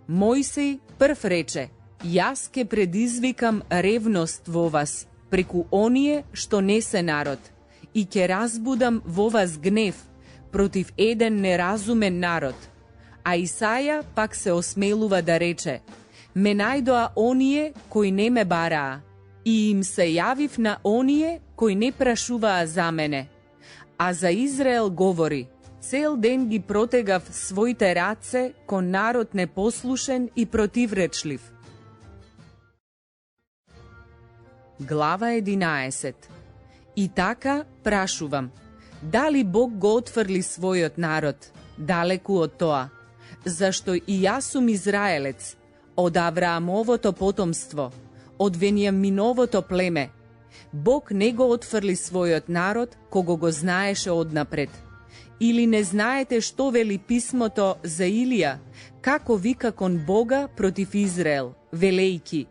Speaker 1: Мојсей прв рече, јас ке предизвикам ревност во вас, преку оние што не се народ, и ќе разбудам во вас гнев против еден неразумен народ. А Исаја пак се осмелува да рече, ме најдоа оние кои не ме бараа, и им се јавив на оние кои не прашуваа за мене. А за Израел говори, цел ден ги протегав своите раце кон народ непослушен и противречлив. Глава 11. И така прашувам, дали Бог го отфрли својот народ? Далеку од тоа. Зашто и јас сум израелец, од Авраамовото потомство, од Венијаминовото племе. Бог не го отфрли својот народ, кого го знаеше однапред. Или не знаете што вели писмото за Илија, како вика кон Бога против Израел, велејки,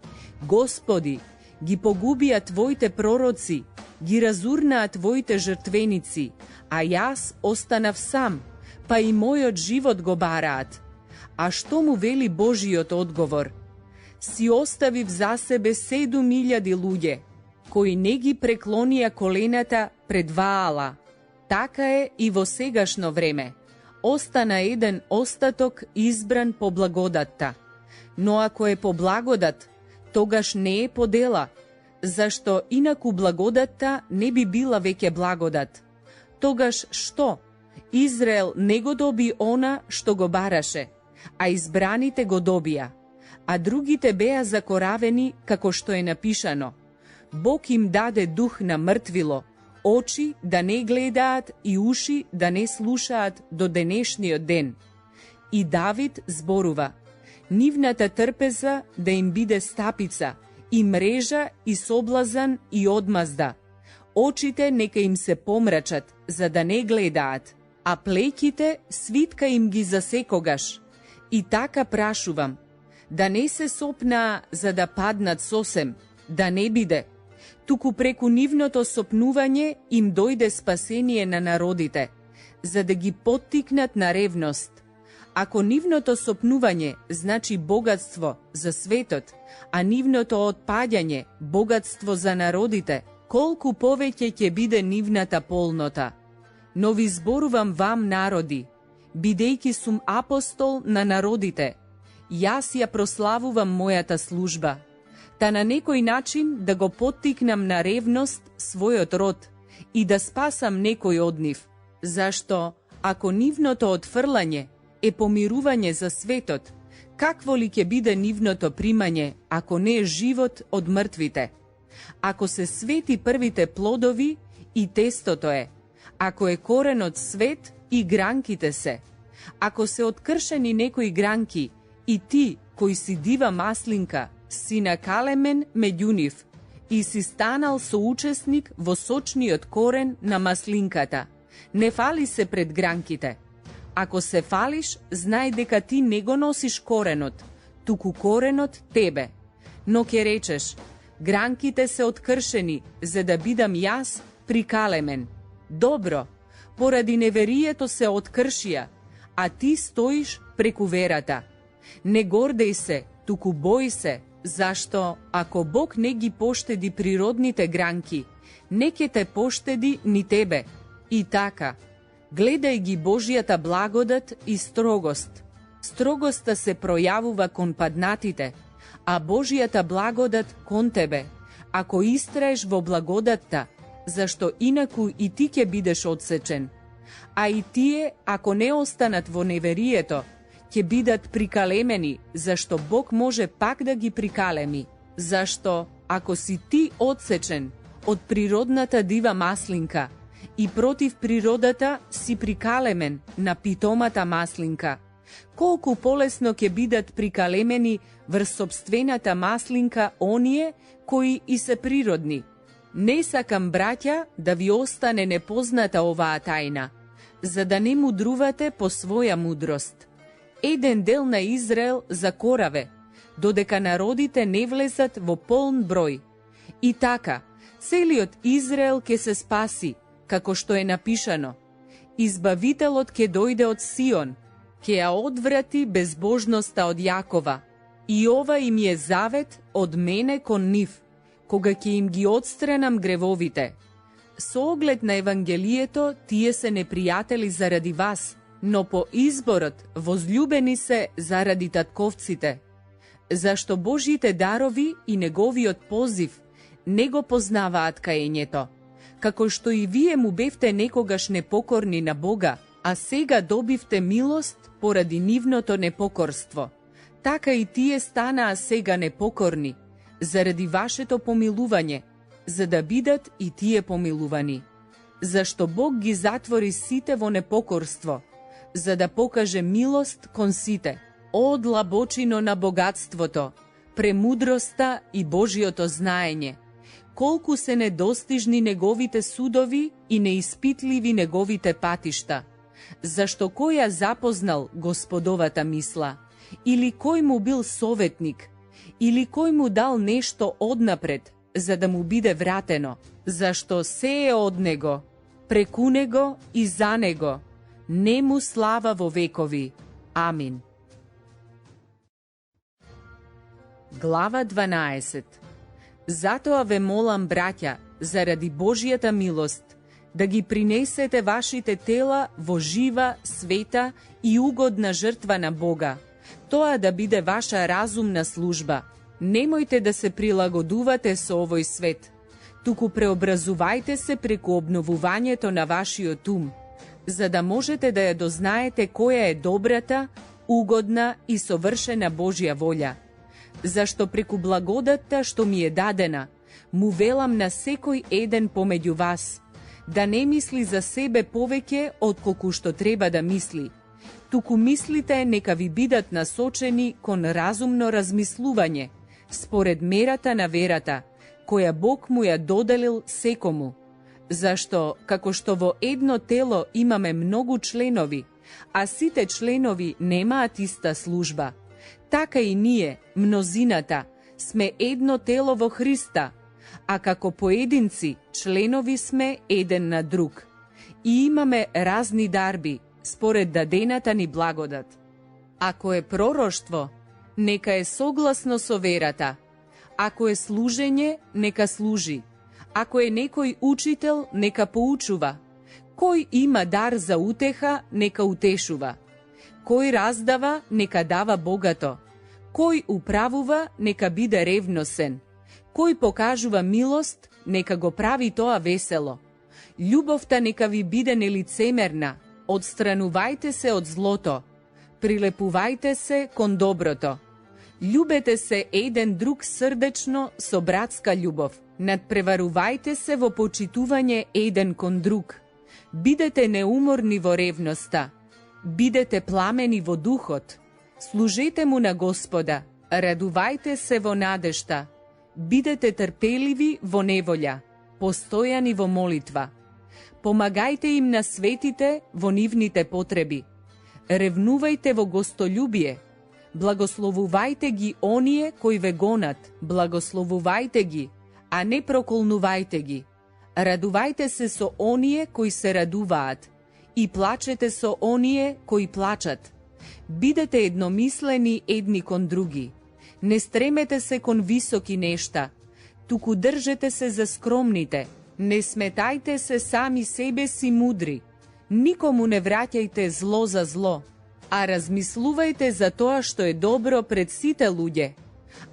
Speaker 1: Господи, ги погубија твоите пророци, ги разурнаа твоите жртвеници, а јас останав сам, па и мојот живот го бараат. А што му вели Божиот одговор? Си оставив за себе 7.000 луѓе, кои не ги преклонија колената пред Ваала. Така е и во сегашно време. Остана еден остаток избран по благодатта. Но ако е по благодат, тогаш не е по дела, зашто инаку благодатта не би била веќе благодат. Тогаш што? Израел не го доби она што го бараше, а избраните го добија, а другите беа закоравени како што е напишано. Бог им даде дух на мртвило, очи да не гледаат и уши да не слушаат до денешниот ден. И Давид зборува, нивната трпеза да им биде стапица, и мрежа, и соблазан, и одмазда. Очите нека им се помрачат, за да не гледаат, а плеќите свитка им ги за секогаш. И така прашувам, да не се сопнаа за да паднат сосем, да не биде, туку преку нивното сопнување им дојде спасение на народите, за да ги поттикнат на ревност. Ако нивното сопнување значи богатство за светот, а нивното отпаѓање богатство за народите, колку повеќе ќе биде нивната полнота. Но ви зборувам вам, народи, бидејќи сум апостол на народите, јас ја прославувам мојата служба, та на некој начин да го поттикнам на ревност својот род и да спасам некој од нив. Зашто, ако нивното отфрлање е помирување за светот, какво ли ќе биде нивното примање, ако не е живот од мртвите? Ако се свети првите плодови, и тестото е. Ако е коренот свет, и гранките се. Ако се откршени некои гранки, и ти, кој си дива маслинка, си накалемен меѓу нив, и си станал соучесник во сочниот корен на маслинката. Не фали се пред гранките. Ако се фалиш, знај дека ти не го носиш коренот, туку коренот тебе. Но ќе речеш, гранките се откршени, за да бидам јас прикалемен. Добро, поради неверието се откршија, а ти стоиш преку верата. Не гордеј се, туку бој се, зашто ако Бог не ги поштеди природните гранки, не ќе те поштеди ни тебе. И така, гледај ги Божјата благодат и строгост. Строгоста се пројавува кон паднатите, а Божјата благодат кон тебе, ако истраеш во благодатта, зашто инаку и ти ќе бидеш одсечен. А и тие, ако не останат во неверието, ќе бидат прикалемени, зашто Бог може пак да ги прикалеми. Зашто, ако си ти одсечен од природната дива маслинка и против природата си прикалемен на питомата маслинка, колку полесно ќе бидат прикалемени врз сопствената маслинка оние кои и се природни. Не сакам, браќа, да ви остане непозната оваа тајна, за да не мудрувате по своја мудрост. Еден дел на Израел закораве, додека народите не влезат во полн број. И така, целиот Израел ќе се спаси, како што е напишано. Избавителот ќе дојде од Сион, ќе ја одврати безбожноста од Јакова. И ова им е завет од мене кон нив, кога ќе им ги отстранам гревовите. Со оглед на Евангелието, тие се непријатели заради вас, но по изборот возлюбени се заради татковците. Зашто Божите дарови и неговиот позив не го познаваат каењето, како што и вие му бевте некогаш непокорни на Бога, а сега добивте милост поради нивното непокорство. Така и тие станаа сега непокорни, заради вашето помилување, за да бидат и тие помилувани. Зашто Бог ги затвори сите во непокорство, за да покаже милост кон сите. О длабочино на богатството, премудроста и Божиото знаење! Колку се недостижни неговите судови и неиспитливи неговите патишта! Зашто кој ја запознал Господовата мисла? Или кој му бил советник? Или кој му дал нешто однапред, за да му биде вратено? Зашто се е од него, преку него и за него, нему слава во векови. Амин. Глава 12. Затоа ве молам, браќа, заради Божијата милост, да ги принесете вашите тела во жива, света и угодна жртва на Бога. Тоа да биде ваша разумна служба. Немојте да се прилагодувате со овој свет, туку преобразувајте се преку обновувањето на вашиот ум, за да можете да ја дознаете која е добрата, угодна и совршена Божја волја. Зашто преку благодатта што ми е дадена, му велам на секој еден помеѓу вас, да не мисли за себе повеќе отколку што треба да мисли, туку мислите нека ви бидат насочени кон разумно размислување, според мерата на верата, која Бог му ја доделил секому. Зашто, како што во едно тело имаме многу членови, а сите членови немаат иста служба, така и ние, мнозината, сме едно тело во Христа, а како поединци членови сме еден на друг. И имаме разни дарби, според дадената ни благодат. Ако е пророштво, нека е согласно со верата. Ако е служење, нека служи. Ако е некој учител, нека поучува. Кој има дар за утеха, нека утешува. Кој раздава, нека дава богато. Кој управува, нека биде ревносен. Кој покажува милост, нека го прави тоа весело. Љубовта нека ви биде нелицемерна. Отстранувајте се од злото. Прилепувајте се кон доброто. Љубете се еден друг срдечно со братска љубов. Надпреварувајте се во почитување еден кон друг. Бидете неуморни во ревноста. Бидете пламени во духот. Служете му на Господа. Радувајте се во надежта. Бидете трпеливи во неволја. Постојани во молитва. Помагајте им на светите во нивните потреби. Ревнувајте во гостолюбие. Благословувајте ги оние кои ве гонат. Благословувајте ги, а не проколнувајте ги. Радувајте се со оние кои се радуваат и плачете со оние кои плачат. Бидете едномислени едни кон други. Не стремете се кон високи нешта, туку држете се за скромните. Не сметајте се сами себе си мудри. Никому не враќајте зло за зло, а размислувајте за тоа што е добро пред сите луѓе.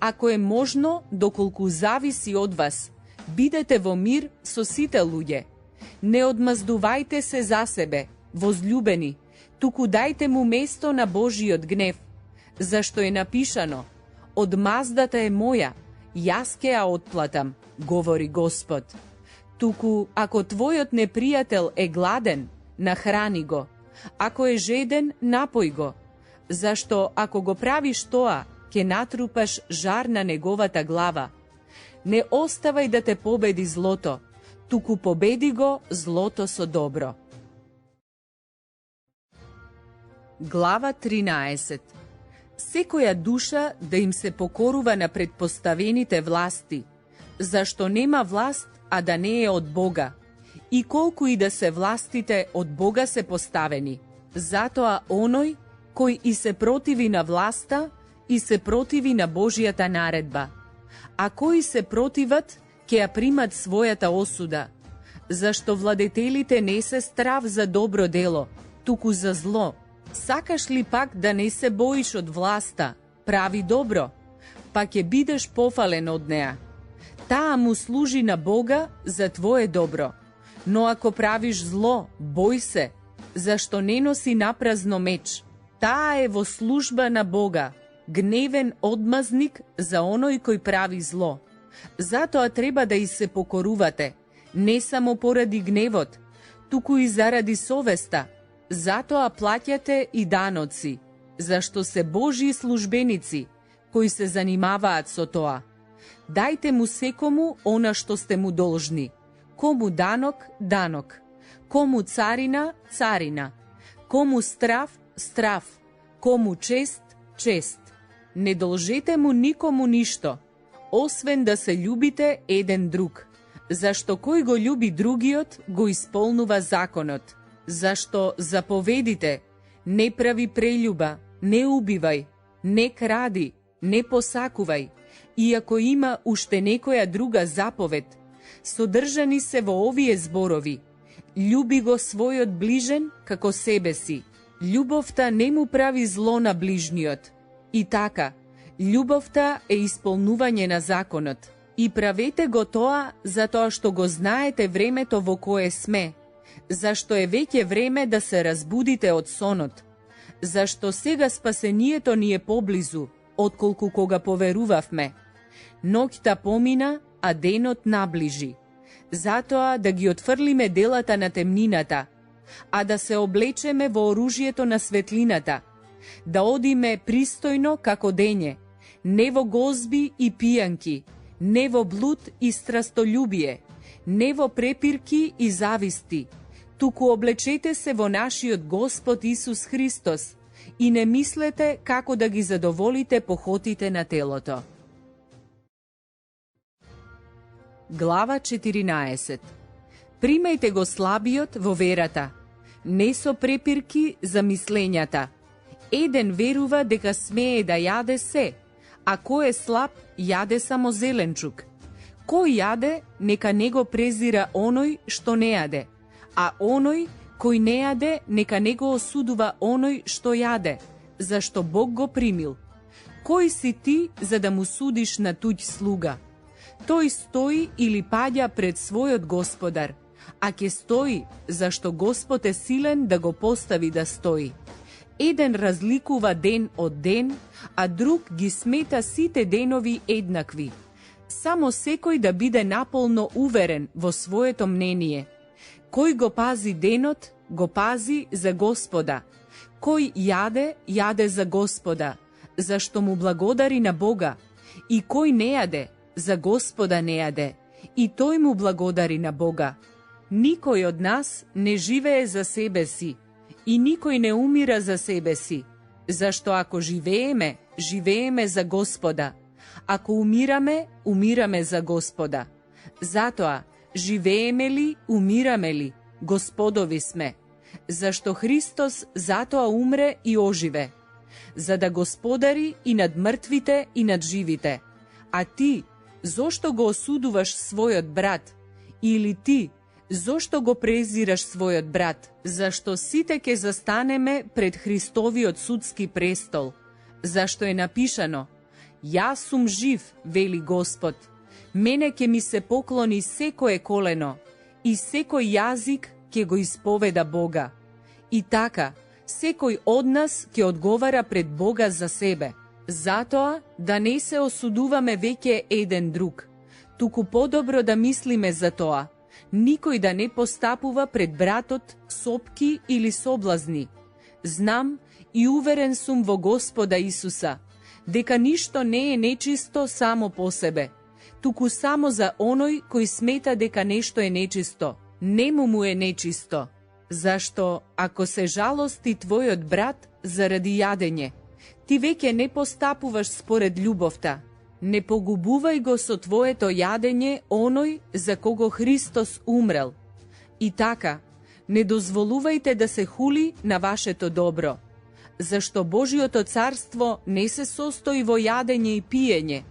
Speaker 1: Ако е можно, доколку зависи од вас, бидете во мир со сите луѓе. Не одмаздувајте се за себе, возлюбени, туку дајте му место на Божиот гнев, зашто е напишано: одмаздата е моја, јас ќе ја отплатам, говори Господ. Туку, ако твојот непријател е гладен, нахрани го. Ако е жеден, напој го. Зашто, ако го правиш тоа, ќе натрупаш жар на неговата глава. Не оставај да те победи злото, туку победи го злото со добро. Глава 13. Секоја душа да им се покорува на предпоставените власти, зашто нема власт, а да не е од Бога. И колку и да се властите од Бога се поставени, затоа оној кој и се противи на власта, и се противи на Божијата наредба. А кои се противат, ќе ја примат својата осуда, зашто владетелите не се страв за добро дело, туку за зло. Сакаш ли пак да не се боиш од власта, прави добро, па ќе бидеш пофален од неа. Таа му служи на Бога за твое добро. Но ако правиш зло, бој се, зашто не носи напразно меч. Таа е во служба на Бога, гневен одмазник за оној кој прави зло. Затоа треба да и се покорувате, не само поради гневот, туку и заради совеста. Затоа плаќате и даноци, зашто се Божји службеници, кои се занимаваат со тоа. Дајте му секому она што сте му должни. Кому данок, данок. Кому царина, царина. Кому страв, страв. Кому чест, чест. Не должете му никому ништо, освен да се љубите еден друг. Зашто кој го љуби другиот, го исполнува законот. Зашто заповедите: не прави прељуба, не убивај, не кради, не посакувај, иако има уште некоја друга заповед, содржани се во овие зборови: љуби го својот ближен како себе си. Љубовта не му прави зло на ближниот. И така, љубовта е исполнување на законот. И правете го тоа затоа што го знаете времето во кое сме, зашто е веќе време да се разбудите од сонот. Зашто сега спасението ни е поблизу, отколку кога поверувавме. Ноќта помина, а денот наближи. Затоа да ги отфрлиме делата на темнината, а да се облечеме во оружјето на светлината, да одиме пристојно како дење, не во гозби и пијанки, не во блуд и страстољубие, не во препирки и зависти, туку облечете се во нашиот Господ Исус Христос и не мислете како да ги задоволите похотите на телото. Глава 14. Примајте го слабиот во верата, не со препирки за мислењата. Еден верува дека смее да јаде се, а кој е слаб, јаде само зеленчук. Кој јаде, нека не го презира оној што не јаде, а оној кој не јаде, нека не го осудува оној што јаде, зашто Бог го примил. Кој си ти за да му судиш на туѓ слуга? Тој стои или паѓа пред својот Господар, а ќе стои, зашто Господ е силен да го постави да стои. Еден разликува ден од ден, а друг ги смета сите денови еднакви. Само секој да биде наполно уверен во своето мнение. Кој го пази денот, го пази за Господа. Кој јаде, јаде за Господа, зашто му благодари на Бога. И кој не јаде, за Господа не јаде, и тој му благодари на Бога. Никој од нас не живее за себе си, и никој не умира за себе си, зашто ако живееме, живееме за Господа, ако умираме, умираме за Господа. Затоа, живееме ли, умираме ли, Господови сме, зашто Христос затоа умре и оживе, за да господари и над мртвите и над живите. А ти, зошто го осудуваш својот брат? Или ти, зошто го презираш својот брат? Зашто сите ќе застанеме пред Христовиот судски престол. Зашто е напишано: јас сум жив, вели Господ. Мене ќе ми се поклони секое колено и секој јазик ќе го исповеда Бога. И така, секој од нас ќе одговара пред Бога за себе. Затоа да не се осудуваме веќе еден друг, туку подобро да мислиме за тоа, никој да не постапува пред братот сопки или соблазни. Знам и уверен сум во Господа Исуса, дека ништо не е нечисто само по себе, туку само за оној кој смета дека нешто е нечисто. Нему му е нечисто, зашто ако се жалости твојот брат, заради јадење. Ти веќе не постапуваш според љубовта. Не погубувај го со твоето јадење оној за кого Христос умрел. И така, не дозволувајте да се хули на вашето добро, зашто Божиото царство не се состои во јадење и пиење,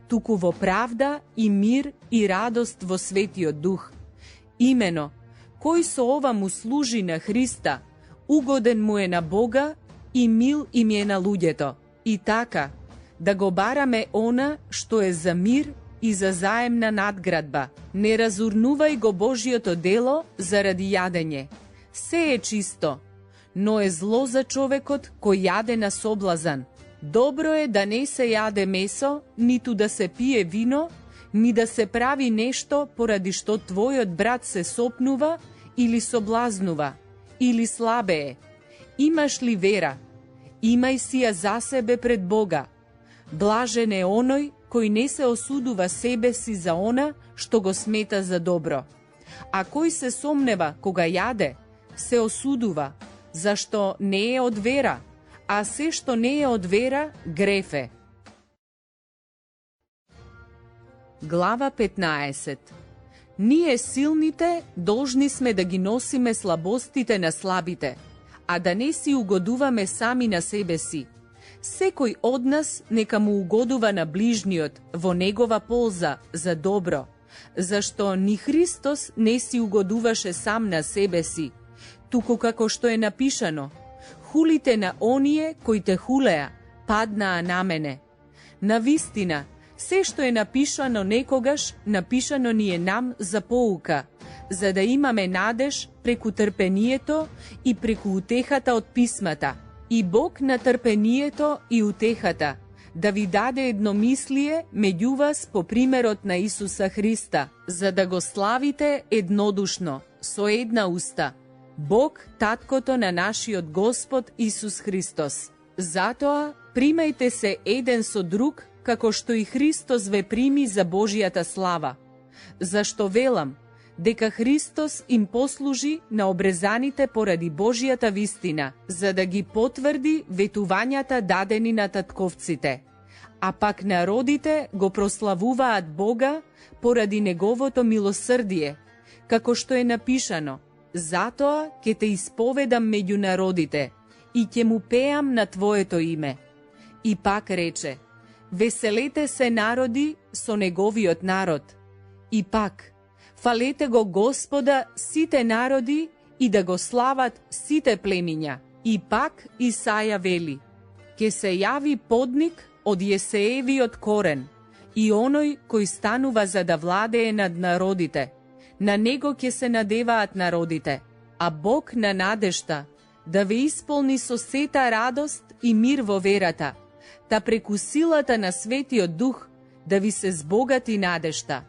Speaker 1: туку во правда и мир и радост во Светиот Дух. Имено, кој со ова му служи на Христа, угоден му е на Бога и мил им е на луѓето. И така, да го бараме она што е за мир и за заемна надградба. Не разурнувај го Божиото дело заради јадење. Се е чисто, но е зло за човекот кој јаде на соблазан. Добро е да не се јаде месо, ниту да се пие вино, ни да се прави нешто поради што твојот брат се сопнува или соблазнува, или слабее. Имаш ли вера? Имај си ја за себе пред Бога. Блажен е оној кој не се осудува себе си за она што го смета за добро. А кој се сомнева кога јаде, се осудува, зашто не е од вера, а се што не е од вера, греф е. Глава 15. Ние силните должни сме да ги носиме слабостите на слабите, а да не си угодуваме сами на себе си. Секој од нас нека му угодува на ближниот во негова полза за добро, зашто ни Христос не си угодуваше сам на себе си, туку како што е напишано: хулите на оние кои те хулеа, паднаа на мене. Навистина, се што е напишано некогаш, напишано ни е нам за поука, за да имаме надеж преку трпението и преку утехата од писмата. И Бог на трпението и утехата да ви даде едномислие меѓу вас по примерот на Исуса Христа, за да го славите еднодушно, со една уста, Бог, Таткото на нашиот Господ Исус Христос. Затоа, примајте се еден со друг, како што и Христос ве прими за Божијата слава. Зашто велам, дека Христос им послужи на обрезаните поради Божијата вистина, за да ги потврди ветувањата дадени на татковците. А пак народите го прославуваат Бога поради Неговото милосрдие, како што е напишано: затоа ќе те исповедам меѓу народите и ќе му пеам на Твоето име. И пак рече: веселете се народи со Неговиот народ. И пак, фалете го Господа сите народи и да го слават сите племиња. И пак Исаја вели: ке се јави подник од Јесеевиот корен и оној кој станува за да владее над народите. На него ќе се надеваат народите, а Бог на надежта да ве исполни со сета радост и мир во верата, та преку силата на Светиот Дух да ви се збогати надежта.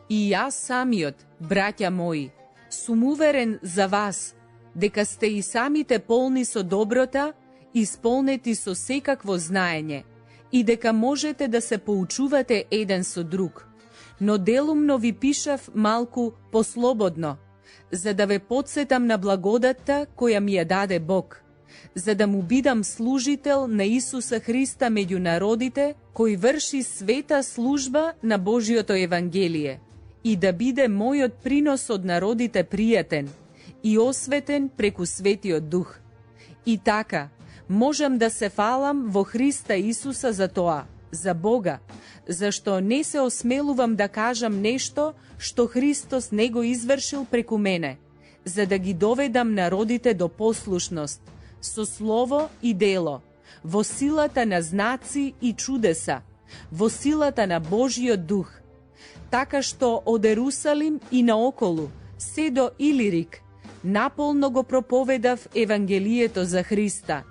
Speaker 1: И јас самиот, браќа мои, сум уверен за вас, дека сте и самите полни со доброта, исполнети со секакво знаење, и дека можете да се поучувате еден со друг. Но делумно ви пишав малку послободно, за да ве подсетам на благодатта која ми ја даде Бог, за да му бидам служител на Исуса Христа меѓу народите, кој врши света служба на Божиото Евангелие, и да биде мојот принос од народите пријатен и осветен преку Светиот Дух. И така, можам да се фалам во Христа Исуса за тоа, за Бога, зашто не се осмелувам да кажам нешто што Христос не го извршил преку мене, за да ги доведам народите до послушност, со слово и дело, во силата на знаци и чудеса, во силата на Божиот Дух, така што од Ерусалим и наоколу, се до Илирик, наполно го проповедав Евангелието за Христа,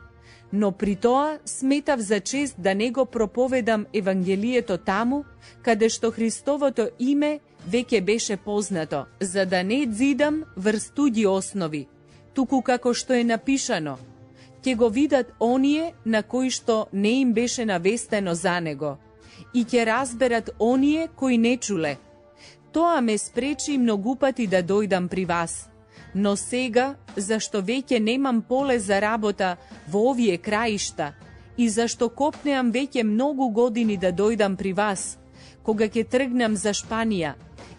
Speaker 1: но при тоа сметав за чест да не го проповедам Евангелието таму, каде што Христовото име веќе беше познато, за да не дзидам врз туѓи основи, туку како што е напишано: ќе го видат оние на кои што не им беше навестено за него, и ќе разберат оние кои не чуле. Тоа ме спречи многу пати да дојдам при вас, Но сега, зашто веќе немам поле за работа во овие краишта и зашто копнеам веќе многу години да дојдам при вас, кога ќе тргнам за Шпанија,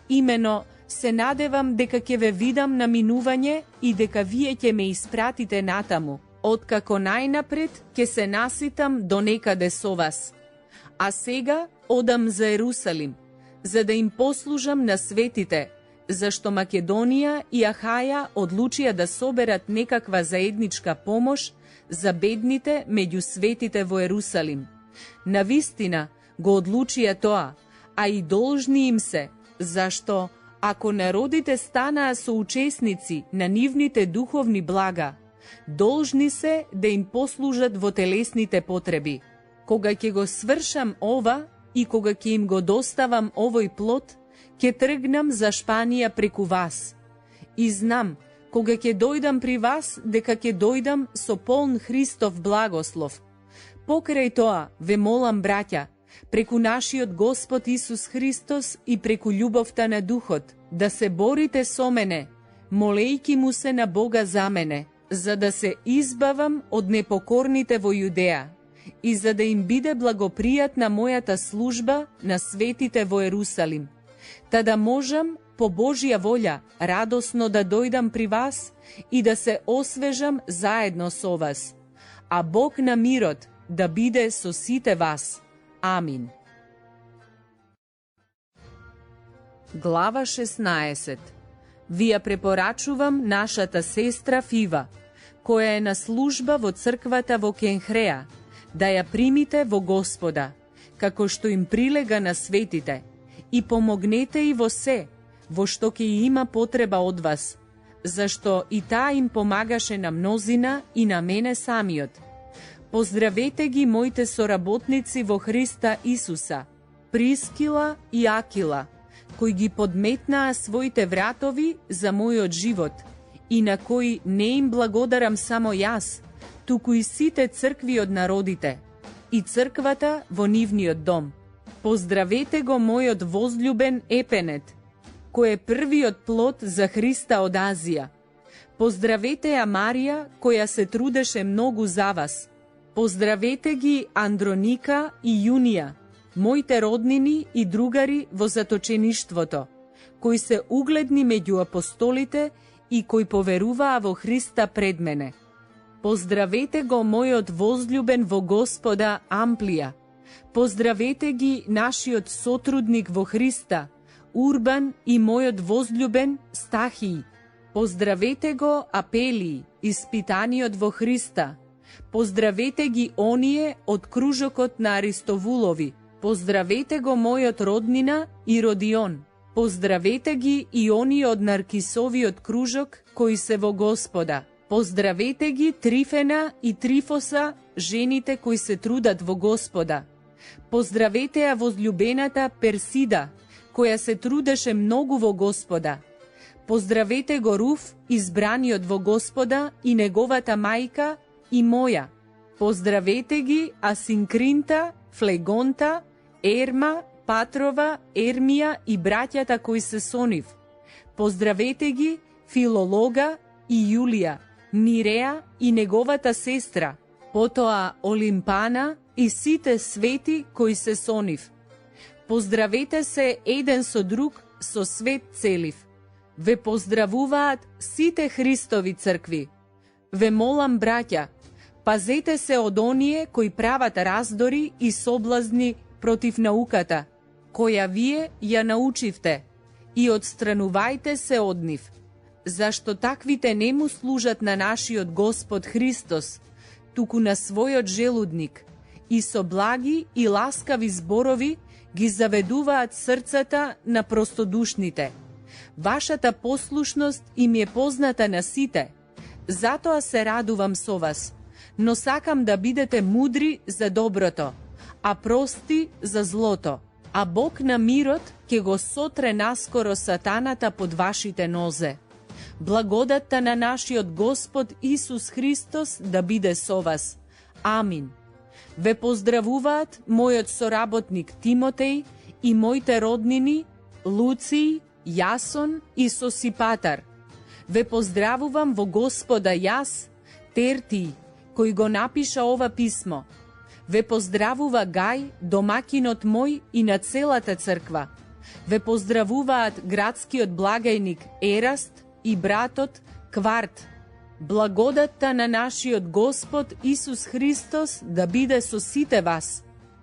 Speaker 1: имено се надевам дека ќе ве видам на минување и дека вие ќе ме испратите натаму, откако најнапред ќе се наситам до некаде со вас. А сега одам за Ерусалим, за да им послужам на светите, зашто Македонија и Ахаја одлучија да соберат некаква заедничка помош за бедните меѓу светите во Ерусалим. Навистина го одлучија тоа, а и должни им се, зашто ако народите станаа соучесници на нивните духовни блага, должни се да им послужат во телесните потреби. Кога ќе го свршам ова и кога ќе им го доставам овој плод, ќе тргнам за Шпанија преку вас. И знам, кога ќе дојдам при вас, дека ќе дојдам со полн Христов благослов. Покрај тоа, ве молам, браќа, преку нашиот Господ Исус Христос и преку љубовта на Духот, да се борите со мене, молејки му се на Бога за мене, за да се избавам од непокорните во Јудеја и за да им биде благопријатна мојата служба на светите во Ерусалим, та да можам по Божја волја радосно да дојдам при вас и да се освежам заедно со вас. А Бог на мирот да биде со сите вас. Амин. Глава 16. Ви ја препорачувам нашата сестра Фива, која е на служба во црквата во Кенхреа, да ја примите во Господа, како што им прилега на светите, и помогнете и во се, во што ќе има потреба од вас, зашто и таа им помагаше на мнозина и на мене самиот. Поздравете ги моите соработници во Христа Исуса, Прискила и Акила, кои ги подметнаа своите вратови за мојот живот, и на кои не им благодарам само јас, туку и сите цркви од народите, и црквата во нивниот дом. Поздравете го мојот возлюбен Епенет, кој е првиот плод за Христа од Азија. Поздравете ја Марија, која се трудеше многу за вас. Поздравете ги Андроника и Јунија, моите роднини и другари во заточеништвото, кои се угледни меѓу апостолите и кои поверуваа во Христа пред мене. Поздравете го мојот возлюбен во Господа Амплија. Поздравете ги нашиот сотрудник во Христа, Урбан, и мојот возлюбен Стахиј. Поздравете го Апелии, испитаниот во Христа. Поздравете ги оние од кружокот на Аристовулови. Поздравете го мојот роднина и Родион. Поздравете ги и оние од Наркисовиот кружок кои се во Господа. Поздравете ги Трифена и Трифоса, жените кои се трудат во Господа. Поздравете ја возлюбената Персида, која се трудеше многу во Господа. Поздравете го Руф, избраниот во Господа, и неговата мајка и моја. Поздравете ги Асинкринта, Флегонта, Ерма, Патрова, Ермија и браќата кои се со нив. Поздравете ги Филолога и Јулија, Ниреа и неговата сестра, потоа Олимпана и сите свети кои се со нив. Поздравете се еден со друг со свет целив. Ве поздравуваат сите Христови цркви. Ве молам, браќа, пазете се од оние кои прават раздори и соблазни против науката, која вие ја научивте, и одстранувајте се од нив, зашто таквите не му служат на нашиот Господ Христос, туку на својот желудник, и со благи и ласкави зборови ги заведуваат срцата на простодушните. Вашата послушност им е позната на сите, затоа се радувам со вас, но сакам да бидете мудри за доброто, а прости за злото, а Бог на мирот ќе го сотре наскоро сатаната под вашите нозе. Благодатта на нашиот Господ Исус Христос да биде со вас. Амин. Ве поздравуваат мојот соработник Тимотеј и моите роднини Луций, Јасон и Сосипатар. Ве поздравувам во Господа јас, Терти, кој го напиша ова писмо. Ве поздравува Гај, домакинот мој и на целата црква. Ве поздравуваат градскиот благајник Ераст и братот Кварт. Благодатта на нашиот Господ Исус Христос да биде со сите вас,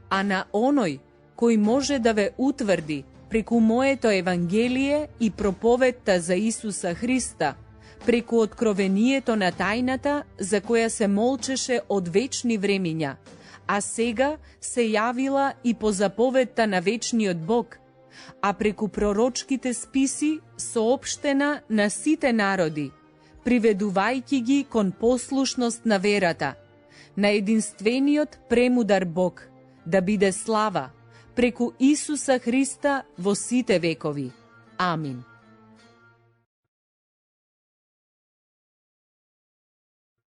Speaker 1: а на оној кој може да ве утврди преку моето Евангелие и проповедта за Исуса Христа, преку откровението на тајната за која се молчеше од вечни времиња, а сега се јавила и по заповедта на вечниот Бог, а преку пророчките списи соопштена на сите народи, приведувајќи ги кон послушност на верата, на единствениот премудар Бог, да биде слава преку Исуса Христа во сите векови. Амин.